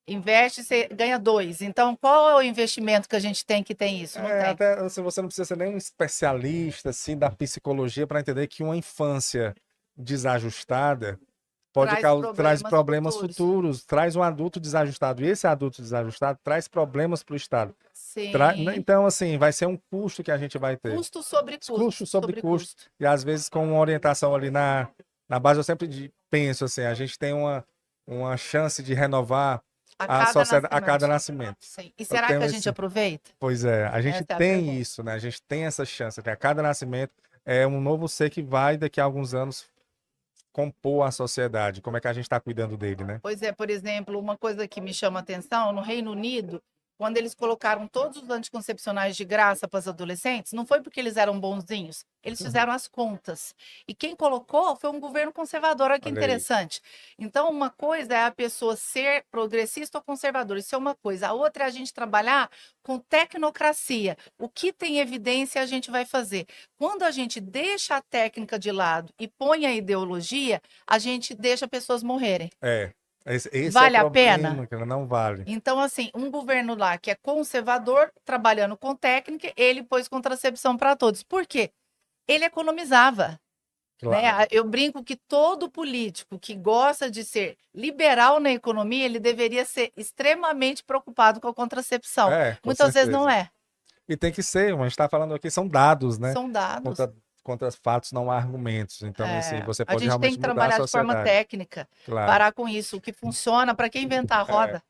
investe, você ganha 2. Então, qual é o investimento que a gente tem que tem isso? Não tem. Até assim, você não precisa ser nem um especialista assim, da psicologia para entender que uma infância desajustada traz problemas futuros, traz um adulto desajustado. E esse adulto desajustado traz problemas para o Estado. Sim. Então, assim, vai ser um custo que a gente vai ter. Custo sobre custo. Custo sobre custo. E às vezes com uma orientação ali na base, eu sempre penso assim, a gente tem uma chance de renovar a sociedade a cada nascimento. Sim. E será que a gente aproveita? Pois é, a gente tem isso, né? A gente tem essa chance, né? A cada nascimento é um novo ser que vai daqui a alguns anos compor a sociedade. Como é que a gente está cuidando dele, né? Pois é, por exemplo, uma coisa que me chama a atenção, no Reino Unido, quando eles colocaram todos os anticoncepcionais de graça para os adolescentes, não foi porque eles eram bonzinhos, eles fizeram as contas. E quem colocou foi um governo conservador, olha que interessante. Então, uma coisa é a pessoa ser progressista ou conservadora, isso é uma coisa. A outra é a gente trabalhar com tecnocracia. O que tem evidência a gente vai fazer. Quando a gente deixa a técnica de lado e põe a ideologia, a gente deixa pessoas morrerem. Esse vale é o a pena? problema, que não vale. Então, assim, um governo lá que é conservador, trabalhando com técnica, ele pôs contracepção para todos. Por quê? Ele economizava. Claro. Né? Eu brinco que todo político que gosta de ser liberal na economia, ele deveria ser extremamente preocupado com a contracepção. Muitas vezes não é. E tem que ser, a gente está falando aqui, são dados, né? São dados. Contra fatos, não há argumentos. Então, assim, você pode realmente mudar a sociedade. A gente tem que trabalhar de forma técnica, parar com isso. O que funciona, para quem inventar a roda.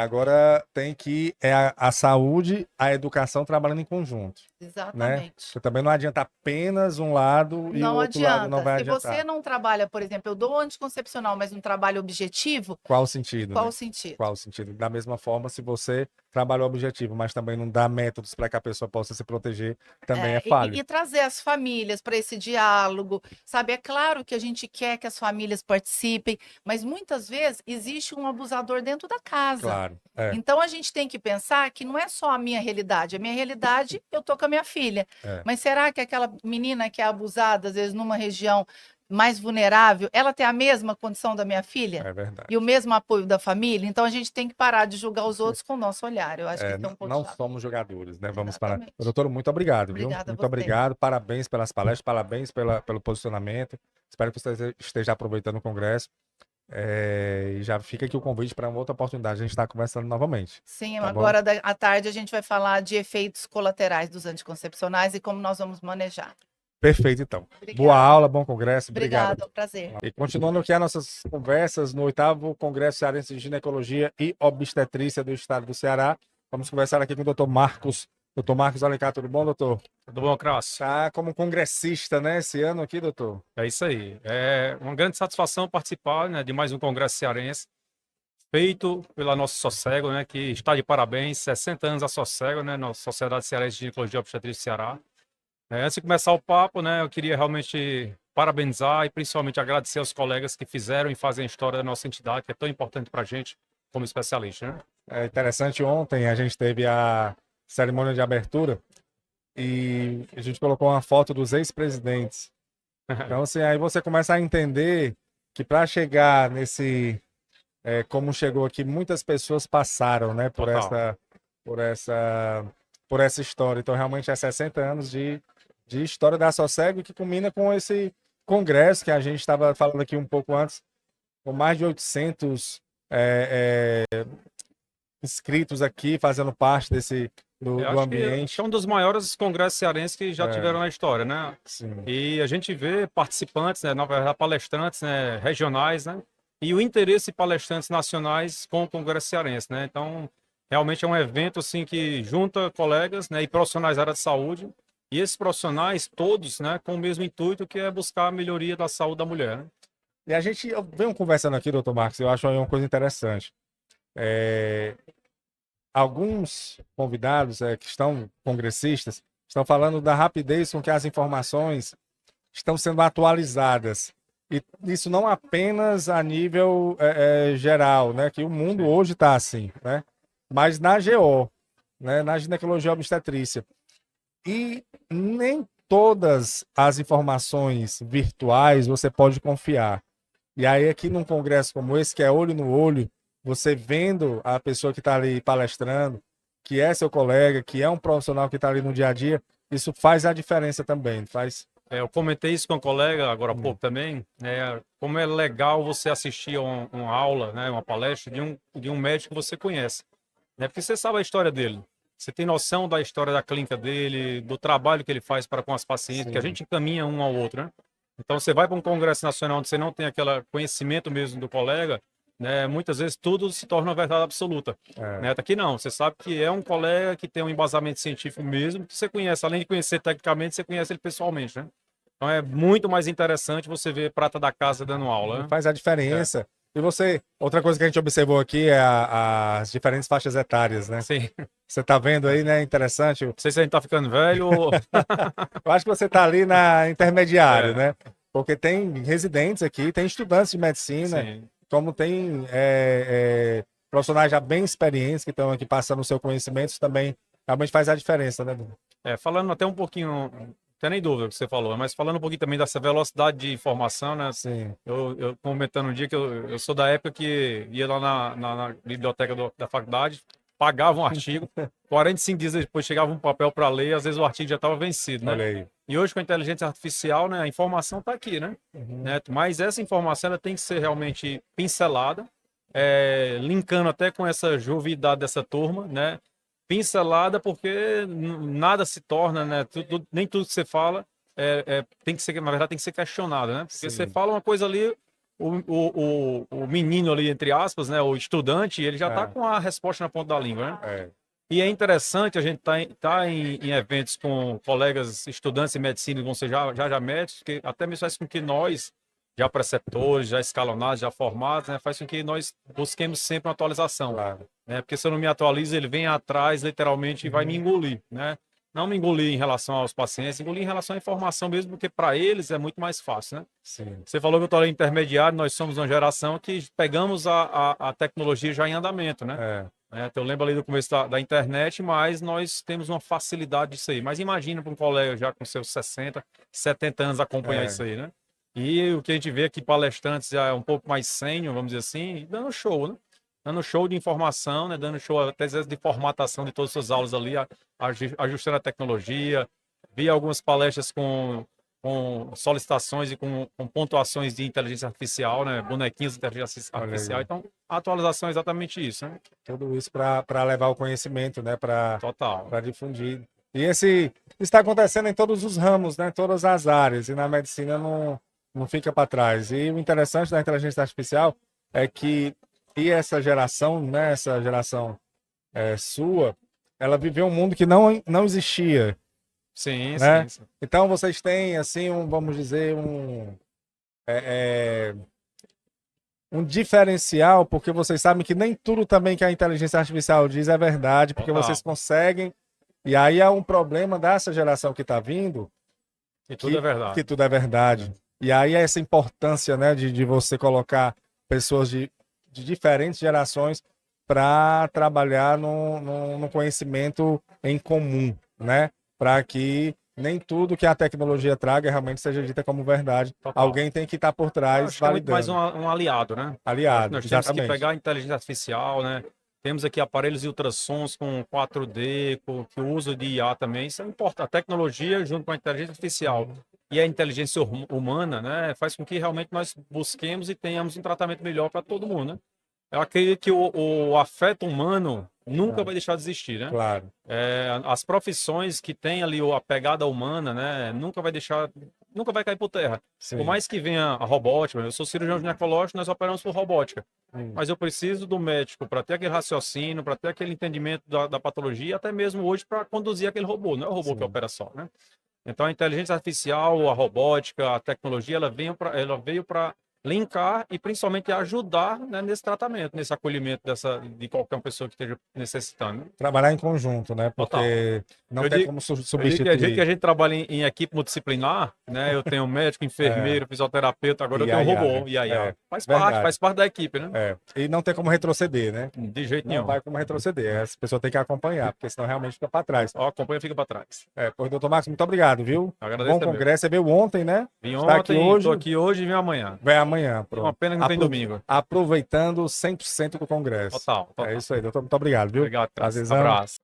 Agora tem que a saúde, a educação trabalhando em conjunto. Exatamente. Né? Porque também não adianta apenas um lado e o outro lado não vai adiantar. Se você não trabalha, por exemplo, eu dou um anticoncepcional, mas um trabalho objetivo... Qual o sentido? Qual né? o sentido? Qual o sentido? Da mesma forma, se você trabalha o objetivo, mas também não dá métodos para que a pessoa possa se proteger, também é falho. E trazer as famílias para esse diálogo, sabe? É claro que a gente quer que as famílias participem, mas muitas vezes existe um abusador dentro da casa. Claro. Então a gente tem que pensar que não é só a minha realidade. A minha realidade, eu tô com a minha filha. Mas será que aquela menina que é abusada, às vezes numa região mais vulnerável, ela tem a mesma condição da minha filha? É verdade. E o mesmo apoio da família? Então a gente tem que parar de julgar os outros com o nosso olhar. Eu acho que é um ponto não chave. somos jogadores, né? Vamos parar. Exatamente. Doutor, muito obrigado, Obrigada viu? a Muito você. obrigado. Parabéns pelas palestras, parabéns pelo posicionamento. Espero que você esteja aproveitando o congresso. E já fica aqui o convite para uma outra oportunidade. A gente está conversando novamente. Sim, tá agora à tarde a gente vai falar de efeitos colaterais dos anticoncepcionais e como nós vamos manejar. Perfeito, então. Obrigada. Boa aula, bom congresso. Obrigado, é um prazer. E continuando aqui as nossas conversas no 8º Congresso Cearense de Ginecologia e Obstetrícia do Estado do Ceará, vamos conversar aqui com o doutor Marcos. Doutor Marcos Alencar, tudo bom, doutor? Tudo bom, Crasso? Tá como congressista, né, esse ano aqui, doutor? É isso aí. É uma grande satisfação participar, né, de mais um congresso cearense, feito pela nossa Sossego, né, que está de parabéns, 60 anos a Sossego, né, nossa Sociedade Cearense de Ginecologia e Obstetrícia do Ceará. Antes de começar o papo, né, eu queria realmente parabenizar e principalmente agradecer aos colegas que fizeram e fazem a história da nossa entidade, que é tão importante para a gente como especialista. Né? É interessante, ontem a gente teve a cerimônia de abertura e a gente colocou uma foto dos ex-presidentes. Então, assim, aí você começa a entender que para chegar nesse... como chegou aqui, muitas pessoas passaram, né, por essa história. Então, realmente, é 60 anos de história da Sossego, que culmina com esse congresso que a gente estava falando aqui um pouco antes, com mais de 800 inscritos aqui, fazendo parte do, Eu do acho que é ambiente. um dos maiores congressos cearenses que já É, tiveram na história, né? sim. E a gente vê participantes, né, na verdade, palestrantes, né, regionais, né? E o interesse de palestrantes nacionais com o Congresso Cearense, né? Então, realmente é um evento assim que junta colegas, né, e profissionais da área de saúde. E esses profissionais todos, né, com o mesmo intuito que é buscar a melhoria da saúde da mulher, né? E a gente eu venho conversando aqui, doutor Marcos, eu acho aí uma coisa interessante. É, alguns convidados que estão congressistas estão falando da rapidez com que as informações estão sendo atualizadas. E isso não apenas a nível geral, né? Que o mundo Sim. hoje está assim, né? Mas na GO, né? Na ginecologia obstetrícia. E nem todas as informações virtuais você pode confiar. E aí, aqui num congresso como esse, que é olho no olho, você vendo a pessoa que está ali palestrando, que é seu colega, que é um profissional que está ali no dia a dia, isso faz a diferença também, faz. Eu comentei isso com um colega agora há pouco também, né? Como é legal você assistir a uma aula, né? Uma palestra de um médico que você conhece, né? Porque você sabe a história dele. Você tem noção da história da clínica dele, do trabalho que ele faz para com as pacientes, que a Sim, gente encaminha um ao outro, né? Então, você vai para um congresso nacional onde você não tem aquele conhecimento mesmo do colega, né? Muitas vezes tudo se torna uma verdade absoluta, é, né? Aqui não, você sabe que é um colega que tem um embasamento científico mesmo, que você conhece, além de conhecer tecnicamente, você conhece ele pessoalmente, né? Então, é muito mais interessante você ver prata da casa dando aula, né? faz a É, diferença. E você, outra coisa que a gente observou aqui é as diferentes faixas etárias, né? sim. Você está vendo aí, né? Interessante. Não sei se a gente tá ficando velho ou... Eu acho que você está ali na intermediário, É, né? Porque tem residentes aqui, tem estudantes de medicina, sim. como tem profissionais já bem experientes que estão aqui passando o seu conhecimento, isso também realmente faz a diferença, né, Bruno? Falando até um pouquinho, não tem nem dúvida do que você falou, mas falando um pouquinho também dessa velocidade de informação, né? Sim, Eu comentando um dia que eu sou da época que ia lá na biblioteca da faculdade, pagava um artigo, 45 dias depois chegava um papel para ler, às vezes o artigo já estava vencido, né? olha aí. E hoje com a inteligência artificial, né, a informação está aqui, né? Uhum. Né? Mas essa informação ela tem que ser realmente pincelada, linkando até com essa jovialidade dessa turma, né? Pincelada porque nada se torna, né? Nem tudo que você fala tem que ser, na verdade, tem que ser questionado, né? Porque você Sim, fala uma coisa ali, o menino ali, entre aspas, né? O estudante, ele já está é, com a resposta na ponta da língua, né? é. E é interessante a gente tá em eventos com colegas estudantes de medicina, que vão ser já médicos, que até mesmo faz com que nós, já preceptores, já escalonados, já formados, né, faz com que nós busquemos sempre uma atualização, Claro. né? Porque se eu não me atualizo, ele vem atrás, literalmente, e vai me engolir, né? Não me engolir em relação aos pacientes, engolir em relação à informação mesmo, porque para eles é muito mais fácil, né? Sim, Você falou que eu estou ali intermediário, nós somos uma geração que pegamos a tecnologia já em andamento, né? é, Então, eu lembro ali do começo da internet, mas nós temos uma facilidade disso aí. Mas imagina para um colega já com seus 60, 70 anos acompanhar é. isso aí, né? E o que a gente vê aqui, palestrantes já é um pouco mais sênior, vamos dizer assim, dando show, né? Dando show de informação, né? Dando show até às vezes de formatação de todas as suas aulas ali, ajustando a tecnologia. Vi algumas palestras com solicitações e com pontuações de inteligência artificial, né? Bonequinhos de inteligência Olha artificial. aí. Então, a atualização é exatamente isso, né? Tudo isso para levar o conhecimento, né? Para Total. difundir. E esse está acontecendo em todos os ramos, né? Todas as áreas. E na medicina não fica para trás. E o interessante da inteligência artificial é que essa geração, né? Essa geração sua, ela viveu um mundo que não existia, Sim, né? sim, sim. Então vocês têm assim vamos dizer um diferencial, porque vocês sabem que nem tudo também que a inteligência artificial diz é verdade, porque Total. vocês conseguem. E aí é um problema dessa geração que está vindo, E tudo é que verdade. tudo é verdade. E aí é essa importância, né, de você colocar pessoas de diferentes gerações para trabalhar no conhecimento em comum, né? Para que nem tudo que a tecnologia traga realmente seja dita como verdade. Total. Alguém tem que estar por Eu trás acho que é muito mais validando. um aliado, né? Eu acho que Aliado, nós temos que exatamente. pegar a inteligência artificial, né? Temos aqui aparelhos de ultrassons com 4D, que o uso de IA também. Isso é importante. A tecnologia, junto com a inteligência artificial e a inteligência humana, né? Faz com que realmente nós busquemos e tenhamos um tratamento melhor para todo mundo, né? Eu acredito que o afeto humano, nunca vai deixar de existir, né? Claro. As profissões que têm ali a pegada humana, né, nunca vai cair por terra. Sim. Por mais que venha a robótica, eu sou cirurgião ginecológico, nós operamos por robótica. Mas eu preciso do médico para ter aquele raciocínio, para ter aquele entendimento da patologia, até mesmo hoje para conduzir aquele robô. Não é o robô que opera só, né? Então a inteligência artificial, a robótica, a tecnologia, ela veio para linkar e principalmente ajudar, né, nesse tratamento, nesse acolhimento de qualquer pessoa que esteja necessitando. Trabalhar em conjunto, né? Porque não Eu tem digo- como Eu digo que substituir. a gente que a gente trabalha em equipe multidisciplinar, né? Eu tenho médico, enfermeiro, fisioterapeuta, agora eu tenho um IA, robô, né? IA. Faz Verdade. parte da equipe, né? E não tem como retroceder, né? De jeito Não nenhum. vai como retroceder. Essa pessoa tem que acompanhar, porque senão realmente fica para trás. Ó, acompanha, fica para trás. Pois, doutor Marcos, muito obrigado, viu? Agradeço Bom também. congresso. Você veio ontem, né? Vim Está aqui ontem, hoje. tô aqui hoje e vim amanhã. Vem amanhã. Uma Pronto. pena que não tem domingo. Aproveitando 100% do congresso. Total. É isso aí, doutor. Muito obrigado, viu? Obrigado, Cássio. Prazerzão. Abraço.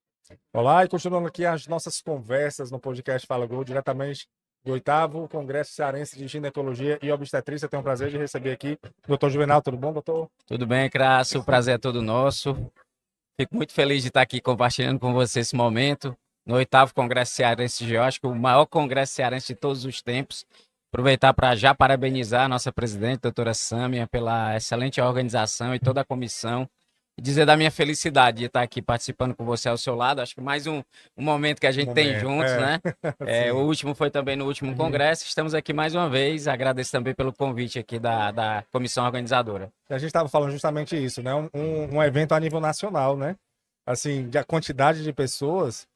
Olá, e continuando aqui as nossas conversas no podcast Fala Gol, diretamente do 8º Congresso Cearense de Ginecologia e Obstetrícia. Tenho o prazer de receber aqui o doutor Juvenal. Tudo bom, doutor? Tudo bem, Crasso? O prazer é todo nosso. Fico muito feliz de estar aqui compartilhando com você esse momento no 8º Congresso Cearense de Geótica, o maior congresso cearense de todos os tempos. Aproveitar para já parabenizar a nossa presidente, doutora Sâmia, pela excelente organização e toda a comissão. E dizer da minha felicidade de estar aqui participando com você ao seu lado. Acho que mais um momento que a gente tem juntos, né? O último foi também no último congresso. Estamos aqui mais uma vez. Agradeço também pelo convite aqui da comissão organizadora. A gente estava falando justamente isso, né? Um evento a nível nacional, né? Assim, a quantidade de pessoas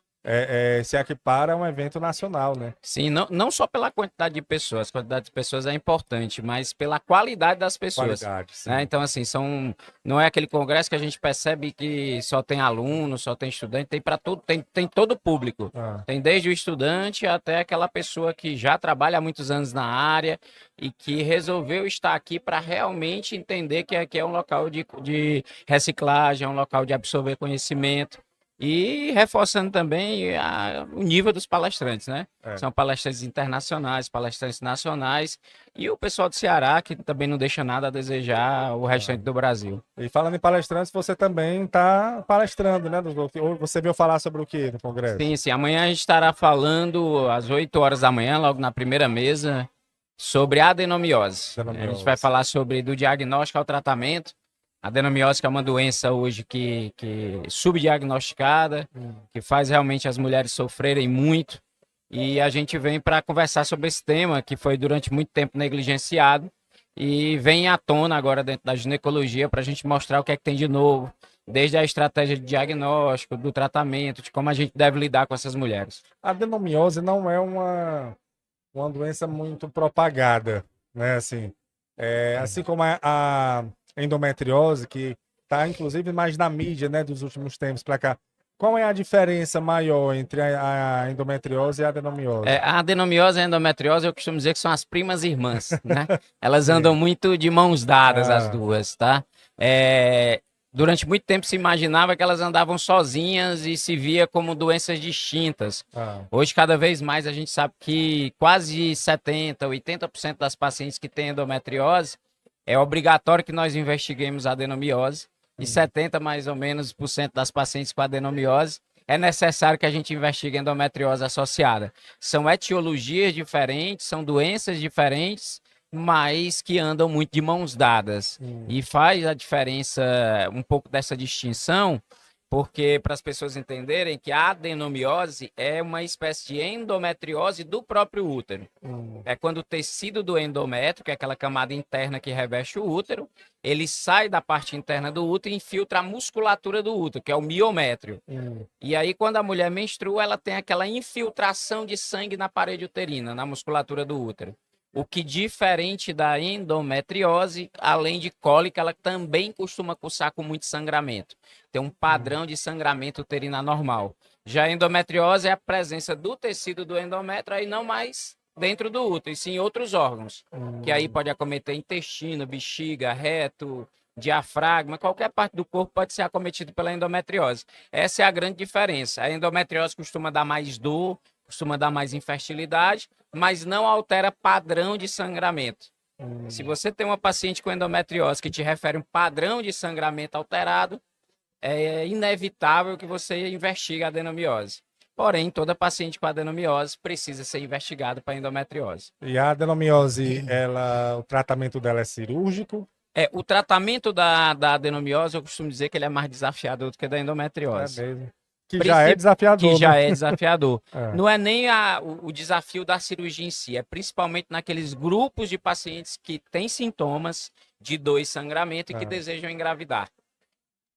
se equipara a um evento nacional, né? Sim, não só pela quantidade de pessoas, a quantidade de pessoas é importante, mas pela qualidade das pessoas. Qualidade, sim. Né? Então, assim, não é aquele congresso que a gente percebe que só tem aluno, só tem estudante, tem para tudo, tem todo o público. Tem desde o estudante até aquela pessoa que já trabalha há muitos anos na área e que resolveu estar aqui para realmente entender que aqui é um local de reciclagem, é um local de absorver conhecimento. E reforçando também o nível dos palestrantes, né? São palestrantes internacionais, palestrantes nacionais e o pessoal do Ceará, que também não deixa nada a desejar o restante do Brasil. E falando em palestrantes, você também está palestrando, né? Você veio falar sobre o que no congresso? Sim. Amanhã a gente estará falando às 8 horas da manhã, logo na primeira mesa, sobre a adenomiose. A gente vai falar sobre do diagnóstico ao tratamento. A adenomiose, que é uma doença hoje que subdiagnosticada, que faz realmente as mulheres sofrerem muito. E a gente vem para conversar sobre esse tema, que foi durante muito tempo negligenciado, e vem à tona agora dentro da ginecologia para a gente mostrar o que é que tem de novo, desde a estratégia de diagnóstico, do tratamento, de como a gente deve lidar com essas mulheres. A adenomiose não é uma doença muito propagada, né? Assim, assim como a endometriose, que está inclusive mais na mídia, né, dos últimos tempos para cá. Qual é a diferença maior entre a endometriose e a adenomiose? A adenomiose e a endometriose, eu costumo dizer que são as primas irmãs, né? Elas andam muito de mãos dadas, as duas, tá? Durante muito tempo se imaginava que elas andavam sozinhas e se via como doenças distintas. Hoje, cada vez mais, a gente sabe que quase 70%, 80% das pacientes que têm endometriose, é obrigatório que nós investiguemos a adenomiose. E 70% mais ou menos das pacientes com adenomiose é necessário que a gente investigue endometriose associada. São etiologias diferentes, são doenças diferentes, mas que andam muito de mãos dadas. E faz a diferença um pouco dessa distinção, porque para as pessoas entenderem que a adenomiose é uma espécie de endometriose do próprio útero. É quando o tecido do endométrio, que é aquela camada interna que reveste o útero, ele sai da parte interna do útero e infiltra a musculatura do útero, que é o miométrio. E aí, quando a mulher menstrua, ela tem aquela infiltração de sangue na parede uterina, na musculatura do útero. O que, diferente da endometriose, além de cólica, ela também costuma cursar com muito sangramento. Tem um padrão de sangramento uterino anormal. Já a endometriose é a presença do tecido do endométrio, aí não mais dentro do útero, e sim em outros órgãos, que aí pode acometer intestino, bexiga, reto, diafragma, qualquer parte do corpo pode ser acometido pela endometriose. Essa é a grande diferença. A endometriose costuma dar mais dor, costuma dar mais infertilidade, mas não altera padrão de sangramento. Se você tem uma paciente com endometriose que te refere um padrão de sangramento alterado, é inevitável que você investigue a adenomiose. Porém, toda paciente com adenomiose precisa ser investigada para endometriose. E a adenomiose, o tratamento dela é cirúrgico? O tratamento da adenomiose, eu costumo dizer que ele é mais desafiador do que da É endometriose. mesmo. Que já é desafiador, Que já né? é desafiador. É. Não é nem o desafio da cirurgia em si, é principalmente naqueles grupos de pacientes que têm sintomas de dor e sangramento e que desejam engravidar.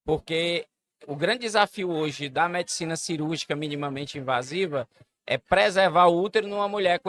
Porque o grande desafio hoje da medicina cirúrgica minimamente invasiva é preservar o útero numa mulher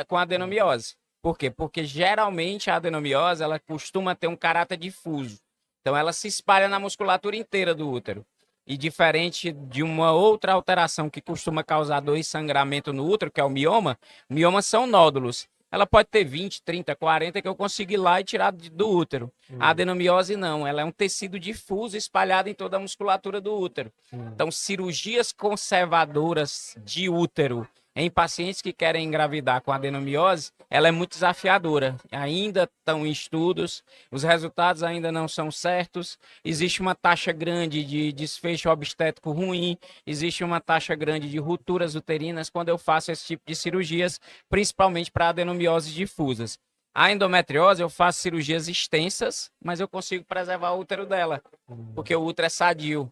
com adenomiose. Por quê? Porque geralmente a adenomiose ela costuma ter um caráter difuso. Então ela se espalha na musculatura inteira do útero. E diferente de uma outra alteração que costuma causar dor e sangramento no útero, que é o miomas são nódulos. Ela pode ter 20, 30, 40 que eu consigo ir lá e tirar do útero. A adenomiose não, ela é um tecido difuso espalhado em toda a musculatura do útero. Então, cirurgias conservadoras de útero em pacientes que querem engravidar com adenomiose, ela é muito desafiadora. Ainda estão em estudos, os resultados ainda não são certos, existe uma taxa grande de desfecho obstétrico ruim, existe uma taxa grande de rupturas uterinas quando eu faço esse tipo de cirurgias, principalmente para adenomioses difusas. A endometriose eu faço cirurgias extensas, mas eu consigo preservar o útero dela, porque o útero é sadio.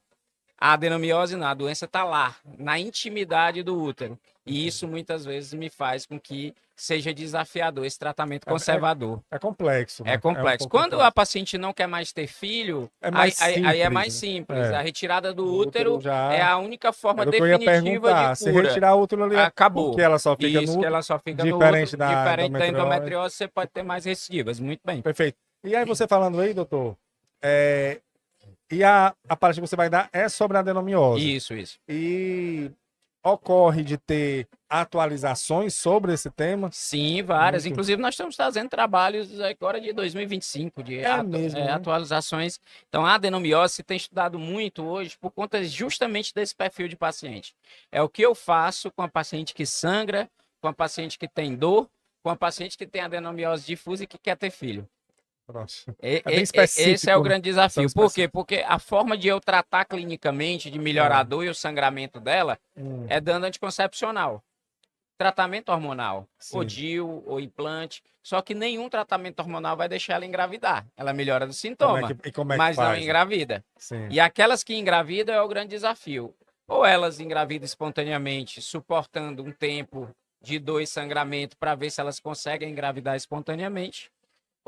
A adenomiose não, a doença está lá, na intimidade do útero. E isso muitas vezes me faz com que seja desafiador esse tratamento conservador. É complexo, né? É complexo. um pouco Quando complexo. a paciente não quer mais ter filho, É mais aí é simples, mais né? simples. É. A retirada do O útero útero já- é a única forma Era o que eu ia definitiva perguntar. de Se cura. retirar o útero ali, Acabou. porque ela só fica Isso, no que útero, ela só fica diferente no útero. da Diferente da endometriose. endometriose, você pode ter mais recidivas. Muito bem. Perfeito. E aí você falando aí, doutor, e a palestra que você vai dar é sobre a adenomiose. Isso. E ocorre de ter atualizações sobre esse tema? Sim, várias. Muito. Inclusive, nós estamos fazendo trabalhos agora de 2025, de Mesmo, né? atualizações. Então, a adenomiose se tem estudado muito hoje por conta justamente desse perfil de paciente. É o que eu faço com a paciente que sangra, com a paciente que tem dor, com a paciente que tem adenomiose difusa e que quer ter filho. Pronto. É bem específico, esse é o né? grande desafio. São Por quê? Porque a forma de eu tratar clinicamente, de melhorar a dor e o sangramento dela, é dando anticoncepcional. Tratamento hormonal, Sim. ou DIU, ou implante. Só que nenhum tratamento hormonal vai deixar ela engravidar. Ela melhora do sintoma, Como é que mas não faz? engravida. Sim. E aquelas que engravidam é o grande desafio. Ou elas engravidam espontaneamente, suportando um tempo de dor e sangramento para ver se elas conseguem engravidar espontaneamente,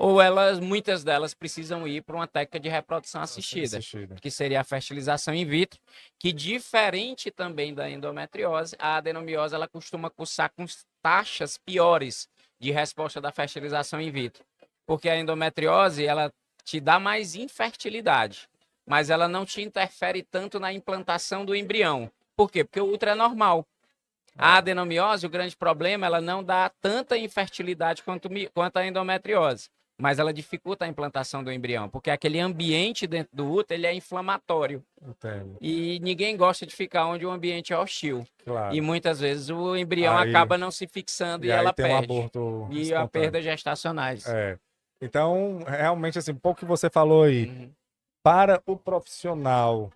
ou muitas delas precisam ir para uma técnica de reprodução assistida, que seria a fertilização in vitro, que diferente também da endometriose, a adenomiose ela costuma cursar com taxas piores de resposta da fertilização in vitro, porque a endometriose ela te dá mais infertilidade, mas ela não te interfere tanto na implantação do embrião. Por quê? Porque o útero é normal. A adenomiose, o grande problema, ela não dá tanta infertilidade quanto a endometriose, mas ela dificulta a implantação do embrião, porque aquele ambiente dentro do útero ele é inflamatório. Entendo. E ninguém gosta de ficar onde o ambiente é hostil. Claro. E muitas vezes o embrião Aí- acaba não se fixando e aí ela tem um perde. aborto E a espontâneo. perda gestacionais. Então, realmente, assim, um pouco que você falou aí, Uhum. para o profissional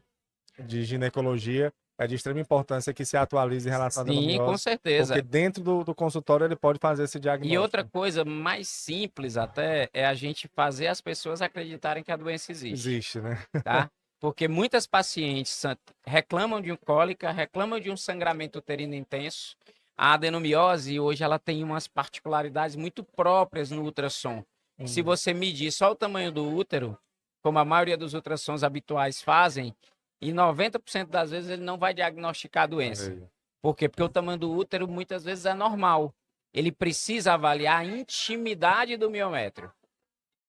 de ginecologia, é de extrema importância que se atualize em relação à Sim, com adenomiose, certeza. porque dentro do consultório ele pode fazer esse diagnóstico. E outra coisa mais simples até é a gente fazer as pessoas acreditarem que a doença existe. Existe, né? Tá? Porque muitas pacientes reclamam de cólica, reclamam de um sangramento uterino intenso. A adenomiose hoje ela tem umas particularidades muito próprias no ultrassom. Se você medir só o tamanho do útero, como a maioria dos ultrassons habituais fazem, e 90% das vezes ele não vai diagnosticar a doença. Por quê? Porque o tamanho do útero muitas vezes é normal. Ele precisa avaliar a intimidade do miométrio.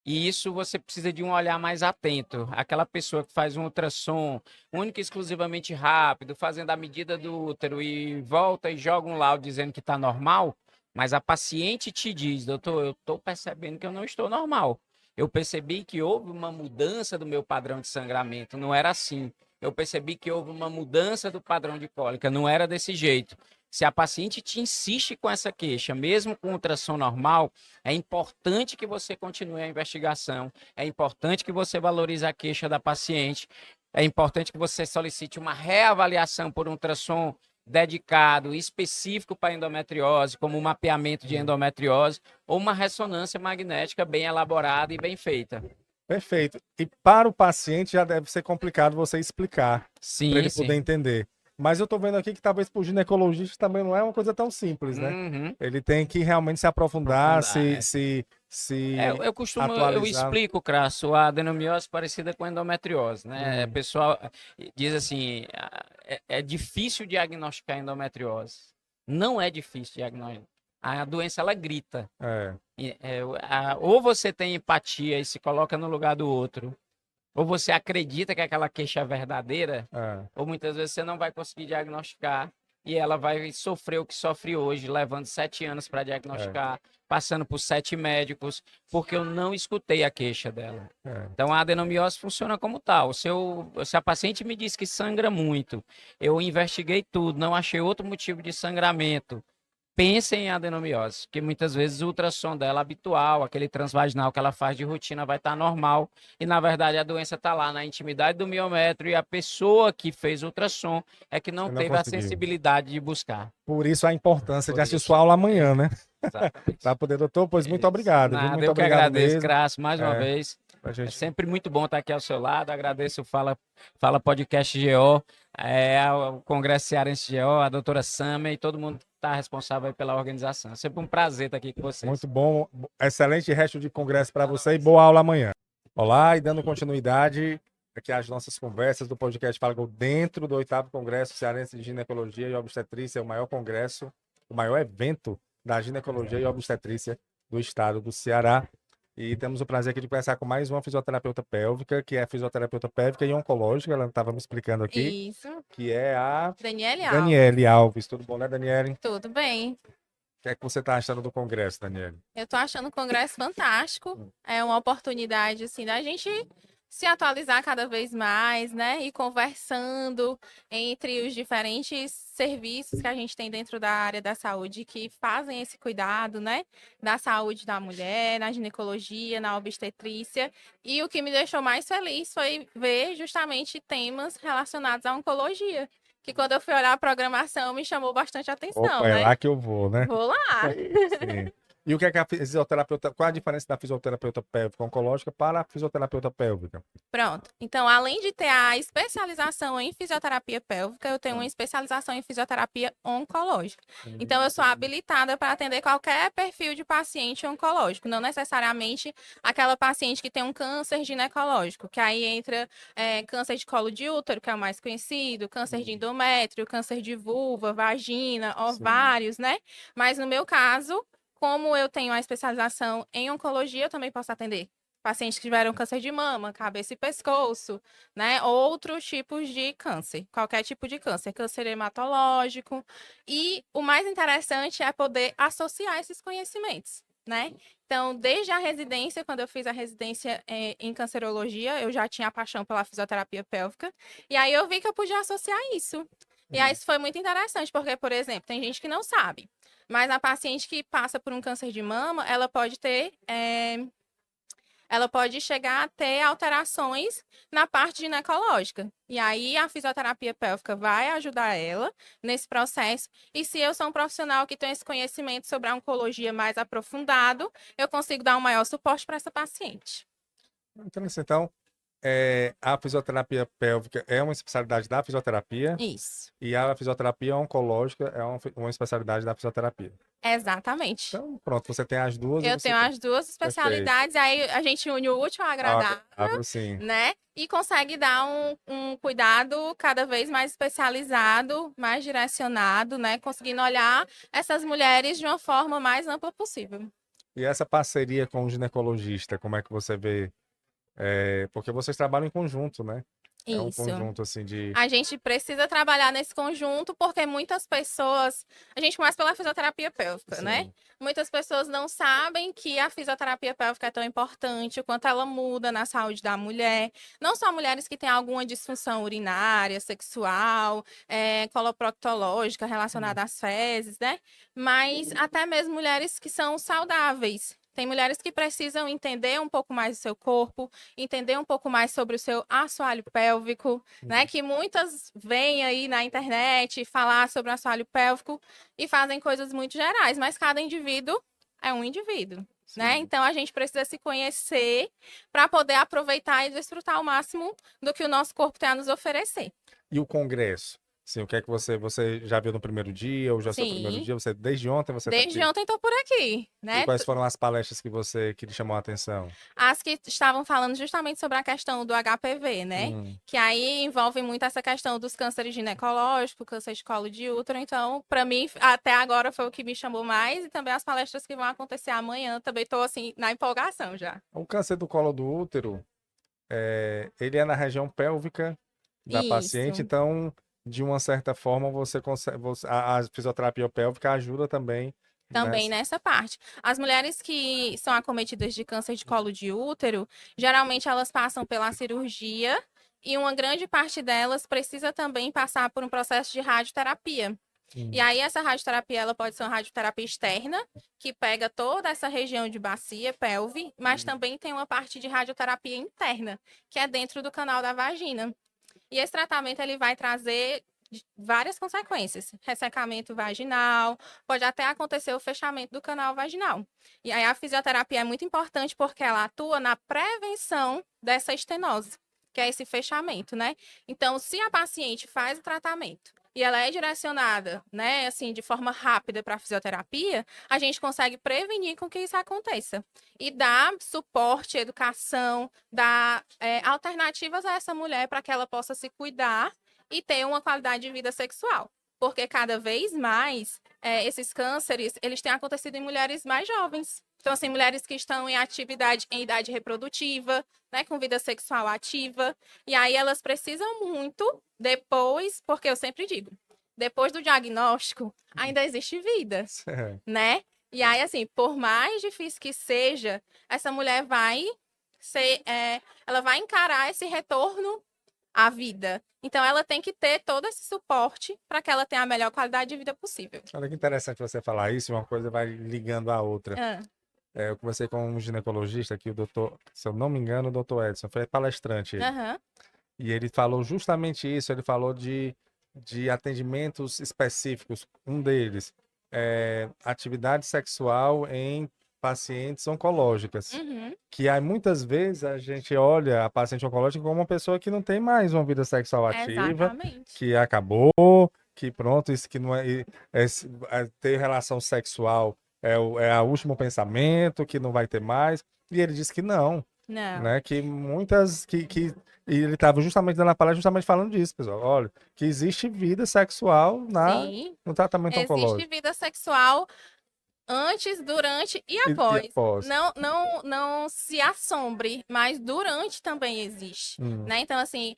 E isso você precisa de um olhar mais atento. Aquela pessoa que faz um ultrassom único e exclusivamente rápido, fazendo a medida do útero e volta e joga um laudo dizendo que está normal, mas a paciente te diz, doutor, eu estou percebendo que eu não estou normal. Eu percebi que houve uma mudança do meu padrão de sangramento, não era assim. Eu percebi que houve uma mudança do padrão de cólica, não era desse jeito. Se a paciente te insiste com essa queixa, mesmo com ultrassom normal, é importante que você continue a investigação, é importante que você valorize a queixa da paciente, é importante que você solicite uma reavaliação por um ultrassom dedicado, específico para endometriose, como um mapeamento de endometriose, ou uma ressonância magnética bem elaborada e bem feita. Perfeito. E para o paciente já deve ser complicado você explicar, para Sim, ele sim. poder entender. Mas eu tô vendo aqui que talvez para o ginecologista também não é uma coisa tão simples, né? Uhum. Ele tem que realmente se aprofundar, Aprofundar, se Eu atualizar. explico, Crasso, a adenomiose parecida com endometriose, né? O Hum. pessoal diz assim, é difícil diagnosticar endometriose. Não é difícil diagnosticar. A doença, ela grita. É, Ou você tem empatia e se coloca no lugar do outro, ou você acredita que aquela queixa é verdadeira, é. ou muitas vezes você não vai conseguir diagnosticar e ela vai sofrer o que sofre hoje, levando 7 anos para diagnosticar, passando por 7 médicos, porque eu não escutei a queixa dela. É. Então a adenomiose funciona como tal. Se a paciente me diz que sangra muito, eu investiguei tudo, não achei outro motivo de sangramento. Pensem em adenomiose, que muitas vezes o ultrassom dela habitual, aquele transvaginal que ela faz de rotina, vai estar normal e na verdade a doença está lá na intimidade do miométrio e a pessoa que fez o ultrassom é que não Você não teve a conseguiu. sensibilidade de buscar. Por isso a importância Por de assistir isso. sua aula amanhã, né? Exatamente. Para poder, doutor, pois muito Isso. obrigado, viu? Nada, Muito eu que obrigado agradeço, mesmo. Graças, mais uma É, vez. pra É gente... sempre muito bom estar aqui ao seu lado. Agradeço o Fala Podcast GO, o Congresso Cearense GO, a doutora Sama e todo mundo que está responsável aí pela organização. É sempre um prazer estar aqui com vocês. Muito bom, excelente resto de congresso para você e boa aula amanhã. Olá, e dando continuidade aqui às nossas conversas do podcast Fala Gol dentro do 8º Congresso Cearense de Ginecologia e Obstetrícia, o maior congresso, o maior evento da ginecologia e obstetrícia do estado do Ceará. E temos o prazer aqui de conversar com mais uma fisioterapeuta pélvica, que é fisioterapeuta pélvica e oncológica, ela estava me explicando aqui, Isso. que é a Daniele Alves. Daniele Alves. Tudo bom, né, Daniele? Tudo bem. O que é que você está achando do congresso, Daniele? Eu tô achando o congresso fantástico. É uma oportunidade, assim, da gente se atualizar cada vez mais, né? E conversando entre os diferentes serviços que a gente tem dentro da área da saúde que fazem esse cuidado, né? Da saúde da mulher, na ginecologia, na obstetrícia. E o que me deixou mais feliz foi ver justamente temas relacionados à oncologia. Que quando eu fui olhar a programação me chamou bastante atenção, Opa, é né? lá que eu vou, né? Vou lá. Sim. E o que é que a fisioterapeuta, qual a diferença da fisioterapeuta pélvica oncológica para a fisioterapeuta pélvica? Pronto. Então, além de ter a especialização em fisioterapia pélvica, eu tenho uma especialização em fisioterapia oncológica. Então, eu sou habilitada para atender qualquer perfil de paciente oncológico, não necessariamente aquela paciente que tem um câncer ginecológico, que aí entra câncer de colo de útero, que é o mais conhecido, câncer de endométrio, câncer de vulva, vagina, ovários, né? Mas no meu caso, como eu tenho a especialização em oncologia, eu também posso atender pacientes que tiveram câncer de mama, cabeça e pescoço, né? Outros tipos de câncer, qualquer tipo de câncer hematológico. E o mais interessante é poder associar esses conhecimentos, né? Então, desde a residência, quando eu fiz a residência em cancerologia, eu já tinha a paixão pela fisioterapia pélvica. E aí eu vi que eu podia associar isso. E aí isso foi muito interessante, porque, por exemplo, tem gente que não sabe, mas a paciente que passa por um câncer de mama, ela pode ter ela pode chegar a ter alterações na parte ginecológica. E aí a fisioterapia pélvica vai ajudar ela nesse processo. E se eu sou um profissional que tem esse conhecimento sobre a oncologia mais aprofundado, eu consigo dar um maior suporte para essa paciente. Então, a fisioterapia pélvica é uma especialidade da fisioterapia Isso. e a fisioterapia oncológica é uma especialidade da fisioterapia. Exatamente. Então, pronto, você tem as duas. Eu tenho as duas especialidades, aí a gente une o útil ao agradável, sim. né? E consegue dar um cuidado cada vez mais especializado, mais direcionado, né? Conseguindo olhar essas mulheres de uma forma mais ampla possível. E essa parceria com o ginecologista, como é que você vê? Porque vocês trabalham em conjunto, né? É um Isso. conjunto assim de. A gente precisa trabalhar nesse conjunto porque muitas pessoas. A gente começa pela fisioterapia pélvica, né? Muitas pessoas não sabem que a fisioterapia pélvica é tão importante, o quanto ela muda na saúde da mulher. Não só mulheres que têm alguma disfunção urinária, sexual, coloproctológica relacionada às fezes, né? Mas até mesmo mulheres que são saudáveis. Tem mulheres que precisam entender um pouco mais do seu corpo, entender um pouco mais sobre o seu assoalho pélvico, né? Que muitas vêm aí na internet falar sobre o assoalho pélvico e fazem coisas muito gerais, mas cada indivíduo é um indivíduo, né? Então a gente precisa se conhecer para poder aproveitar e desfrutar ao máximo do que o nosso corpo tem a nos oferecer. E o congresso? Sim, o que é que você já viu no primeiro dia, ou já é o seu primeiro Sim. dia? Você, desde ontem você tá Desde aqui? ontem estou por aqui, E né? quais foram as palestras que lhe chamou a atenção? As que estavam falando justamente sobre a questão do HPV, né? Que aí envolve muito essa questão dos cânceres ginecológicos, câncer de colo de útero. Então, para mim, até agora foi o que me chamou mais. E também as palestras que vão acontecer amanhã. Também estou, assim, na empolgação já. O câncer do colo do útero, ele é na região pélvica da paciente, Isso. então, de uma certa forma, você consegue, a fisioterapia pélvica ajuda também Também nessa. nessa parte. As mulheres que são acometidas de câncer de colo de útero, geralmente elas passam pela cirurgia e uma grande parte delas precisa também passar por um processo de radioterapia. E aí essa radioterapia, ela pode ser uma radioterapia externa, que pega toda essa região de bacia, pelve, mas também tem uma parte de radioterapia interna, que é dentro do canal da vagina. E esse tratamento ele vai trazer várias consequências. Ressecamento vaginal, pode até acontecer o fechamento do canal vaginal. E aí a fisioterapia é muito importante porque ela atua na prevenção dessa estenose, que é esse fechamento, né? Então, se a paciente faz o tratamento e ela é direcionada, né, assim, de forma rápida para a fisioterapia, a gente consegue prevenir com que isso aconteça. E dar suporte, educação, dar alternativas a essa mulher para que ela possa se cuidar e ter uma qualidade de vida sexual. Porque cada vez mais esses cânceres, eles têm acontecido em mulheres mais jovens. Então, assim, mulheres que estão em atividade, em idade reprodutiva, né, com vida sexual ativa. E aí elas precisam muito depois, porque eu sempre digo, depois do diagnóstico, ainda existe vida, né? E aí, assim, por mais difícil que seja, essa mulher vai ela vai encarar esse retorno à vida. Então, ela tem que ter todo esse suporte para que ela tenha a melhor qualidade de vida possível. Olha que interessante você falar isso, uma coisa vai ligando à outra. Eu conversei com um ginecologista aqui, o doutor, se eu não me engano, o doutor Edson, foi palestrante ele. E ele falou justamente isso, ele falou de atendimentos específicos. Um deles é atividade sexual em pacientes oncológicas. Que aí muitas vezes a gente olha a paciente oncológica como uma pessoa que não tem mais uma vida sexual ativa, Exatamente. que acabou, que pronto, isso que não ter relação sexual é o último pensamento, que não vai ter mais. E ele disse que não. Não. Né? Que muitas. E ele estava justamente dando a palestra, justamente falando disso, pessoal. Olha, que existe vida sexual Sim. no tratamento oncológico. Existe vida sexual antes, durante e após. Não se assombre, mas durante também existe, né? Então, assim,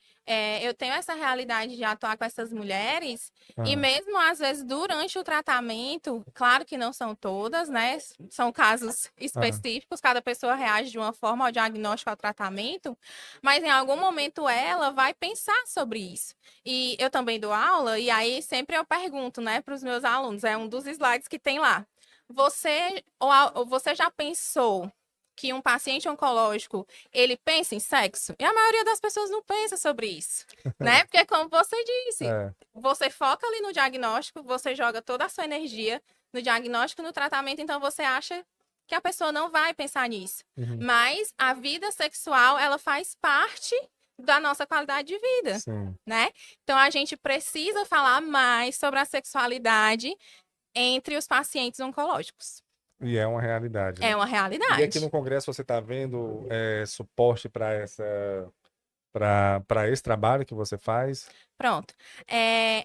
eu tenho essa realidade de atuar com essas mulheres e mesmo, às vezes, durante o tratamento, claro que não são todas, né? São casos específicos, cada pessoa reage de uma forma ao diagnóstico, ao tratamento, mas em algum momento ela vai pensar sobre isso. E eu também dou aula e aí sempre eu pergunto, né, para os meus alunos, é um dos slides que tem lá. Você já pensou que um paciente oncológico, ele pensa em sexo? E a maioria das pessoas não pensa sobre isso, né? Porque como você disse, você foca ali no diagnóstico, você joga toda a sua energia no diagnóstico, no tratamento, então você acha que a pessoa não vai pensar nisso. Mas a vida sexual, ela faz parte da nossa qualidade de vida, né? Então a gente precisa falar mais sobre a sexualidade entre os pacientes oncológicos. E é uma realidade. É uma realidade. E aqui no Congresso você está vendo suporte para esse trabalho que você faz? Pronto.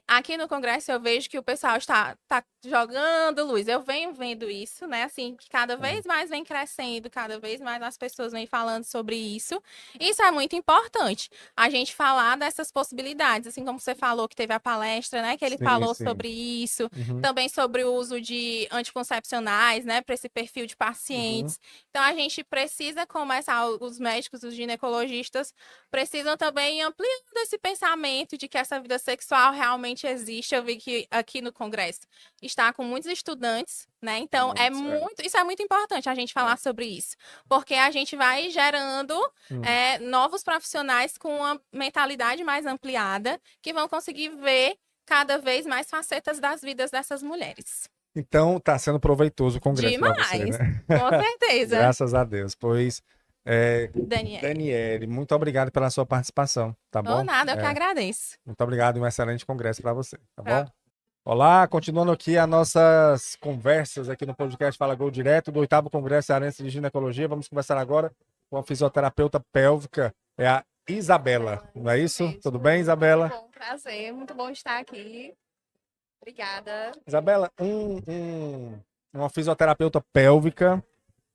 Aqui no Congresso eu vejo que o pessoal está jogando luz. Eu venho vendo isso, né? Assim, que cada vez mais vem crescendo, cada vez mais as pessoas vêm falando sobre isso. Isso é muito importante. A gente falar dessas possibilidades, assim como você falou que teve a palestra, né? Que ele falou sobre isso. Também sobre o uso de anticoncepcionais, né? Para esse perfil de pacientes. Então a gente precisa começar, os médicos, os ginecologistas, precisam também ir ampliando esse pensamento de que essa vida sexual realmente existe. Eu vi que aqui no Congresso está com muitos estudantes, né? Então, isso é muito importante a gente falar sobre isso, porque a gente vai gerando novos profissionais com uma mentalidade mais ampliada, que vão conseguir ver cada vez mais facetas das vidas dessas mulheres. Então, tá sendo proveitoso o congresso para você, Demais, né? com certeza. Graças a Deus. Pois, Daniele. Daniele, muito obrigado pela sua participação, tá bom? Ou nada, eu que agradeço. Muito obrigado e um excelente congresso para você, tá Pra- bom? Olá, continuando aqui as nossas conversas aqui no podcast Fala Gol Direto do 8º Congresso Cearense de Ginecologia. Vamos conversar agora com a fisioterapeuta pélvica, é a Isabela, não é isso? Tudo bem, Isabela? Bom, prazer, muito bom estar aqui. Obrigada. Isabela, uma fisioterapeuta pélvica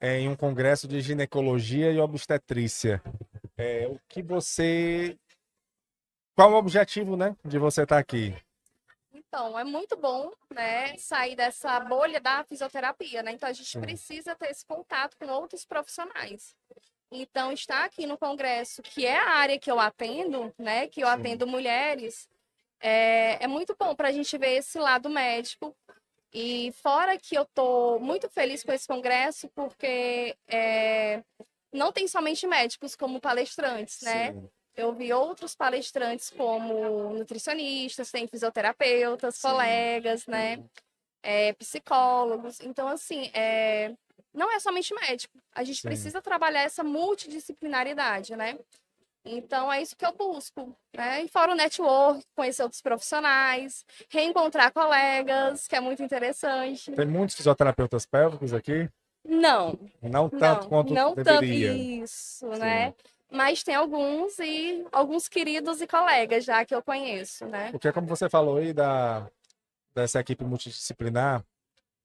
em um congresso de ginecologia e obstetrícia. O que você... Qual o objetivo, né, de você estar aqui? Então, é muito bom, né, sair dessa bolha da fisioterapia, né? Então, a gente Sim. precisa ter esse contato com outros profissionais. Então, estar aqui no congresso, que é a área que eu atendo, né, que eu Sim. atendo mulheres, é muito bom para a gente ver esse lado médico. E fora que eu estou muito feliz com esse congresso, porque não tem somente médicos como palestrantes, né? Sim. Eu vi outros palestrantes como nutricionistas, tem fisioterapeutas, Sim. colegas, né? Psicólogos. Então, assim, não é somente médico. A gente Sim. precisa trabalhar essa multidisciplinaridade, né? Então, é isso que eu busco, né? E fora o network, conhecer outros profissionais, reencontrar colegas, que é muito interessante. Tem muitos fisioterapeutas pélvicos aqui? Não, Não tanto quanto não tanto deveria. isso, Sim. né? Mas tem alguns queridos e colegas já que eu conheço, né? Porque como você falou aí dessa equipe multidisciplinar,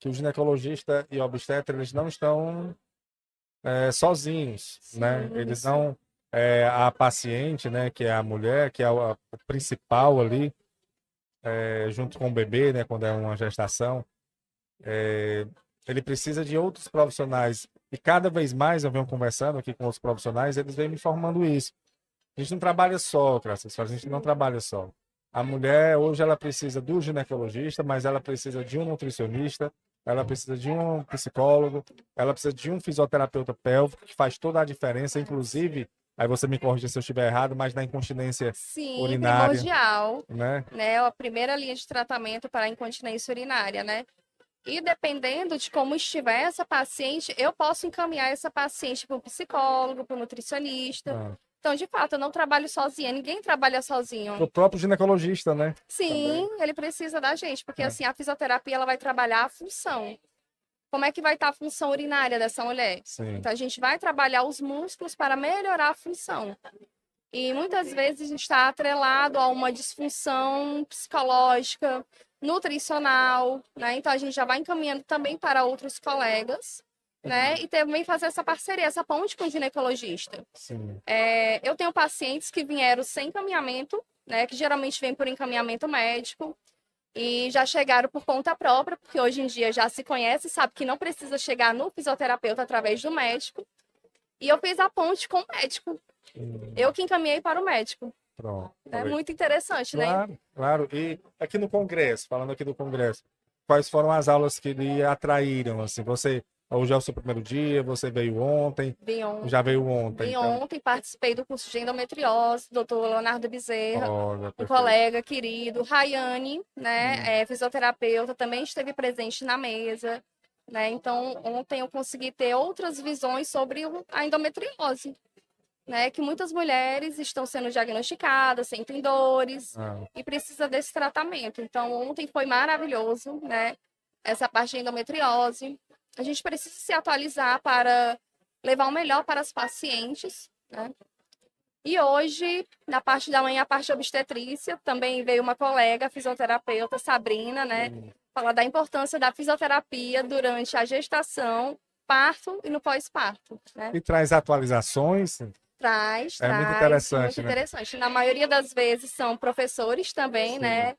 que o ginecologista e o obstetra, eles não estão sozinhos, né? Sim, Eles isso. não... a paciente, né, que é a mulher, que é o principal ali, junto com o bebê, né, quando é uma gestação, ele precisa de outros profissionais. E cada vez mais eu venho conversando aqui com os profissionais, eles vêm me informando isso. A gente não trabalha só, graças a Deus, a gente não trabalha só. A mulher, hoje, ela precisa do ginecologista, mas ela precisa de um nutricionista, ela precisa de um psicólogo, ela precisa de um fisioterapeuta pélvico, que faz toda a diferença, inclusive, aí você me corrige se eu estiver errado, mas na incontinência Sim, urinária, primordial, né? né? A primeira linha de tratamento para a incontinência urinária, né? E dependendo de como estiver essa paciente, eu posso encaminhar essa paciente para o psicólogo, para o nutricionista. Ah. Então, de fato, eu não trabalho sozinha, ninguém trabalha sozinho. O próprio ginecologista, né? Sim, ele precisa da gente, porque É. assim, a fisioterapia ela vai trabalhar a função. Como é que vai estar a função urinária dessa mulher? Sim. Então, a gente vai trabalhar os músculos para melhorar a função. E muitas vezes está atrelado a uma disfunção psicológica, nutricional, né? Então, a gente já vai encaminhando também para outros colegas, né? E também fazer essa parceria, essa ponte com o ginecologista. Sim. Eu tenho pacientes que vieram sem encaminhamento, né? Que geralmente vêm por encaminhamento médico. E já chegaram por conta própria, porque hoje em dia já se conhece, sabe que não precisa chegar no fisioterapeuta através do médico. E eu fiz a ponte com o médico. Eu que encaminhei para o médico. Pronto. É muito interessante, né? Claro, claro. E aqui no Congresso, falando aqui do Congresso, quais foram as aulas que lhe atraíram? Assim, hoje é o seu primeiro dia, você veio ontem, Vim ontem, já veio ontem. Então, participei do curso de endometriose, doutor Leonardo Bezerra, olha, um perfeito. colega querido, Rayane, né? Fisioterapeuta, também esteve presente na mesa. Né? Então, ontem eu consegui ter outras visões sobre a endometriose, né? Que muitas mulheres estão sendo diagnosticadas, sentem dores e precisa desse tratamento. Então, ontem foi maravilhoso, né? Essa parte de endometriose. A gente precisa se atualizar para levar o melhor para as pacientes, né? E hoje, na parte da manhã, a parte obstetrícia, também veio uma colega, fisioterapeuta, Sabrina, né? Falar da importância da fisioterapia durante a gestação, parto e no pós-parto, né? E traz atualizações. Traz, muito interessante, muito né? interessante. Na maioria das vezes são professores também, Sim. né?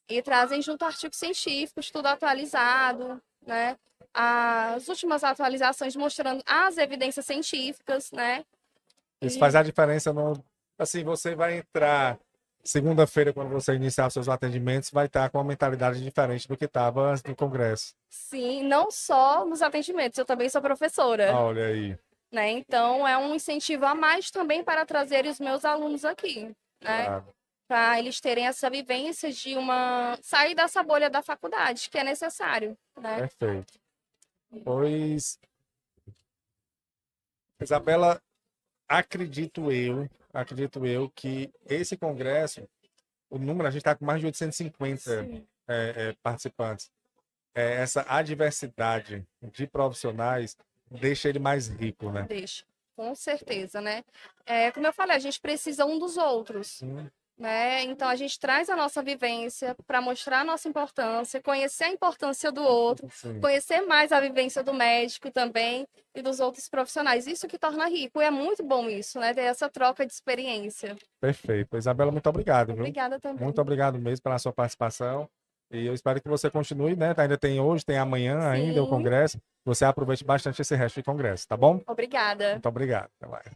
E trazem junto artigos científicos, tudo atualizado, né? As últimas atualizações mostrando as evidências científicas, né? Isso faz a diferença no... Assim, você vai entrar segunda-feira, quando você iniciar seus atendimentos, vai estar com uma mentalidade diferente do que estava antes do congresso. Sim, não só nos atendimentos, eu também sou professora, Olha aí. né? Então é um incentivo a mais também para trazer os meus alunos aqui, né? Claro. Para eles terem essa vivência de sair dessa bolha da faculdade, que é necessário, né? Perfeito. Pois, Isabela, acredito eu que esse congresso, o número, a gente está com mais de 850 Sim. participantes. Essa adversidade de profissionais deixa ele mais rico, né? Deixa, com certeza, né? Como eu falei, a gente precisa um dos outros, Sim, né? Então a gente traz a nossa vivência para mostrar a nossa importância, conhecer a importância do outro, sim. conhecer mais a vivência do médico também e dos outros profissionais. Isso que torna rico. E é muito bom isso, né? Ter essa troca de experiência. Perfeito. Isabela, muito obrigado, viu? Obrigada também. Muito obrigado mesmo pela sua participação. E eu espero que você continue, né? Ainda tem hoje, tem amanhã ainda o Sim. congresso. Você aproveite bastante esse resto de congresso, tá bom? Obrigada. Muito obrigado. Até mais.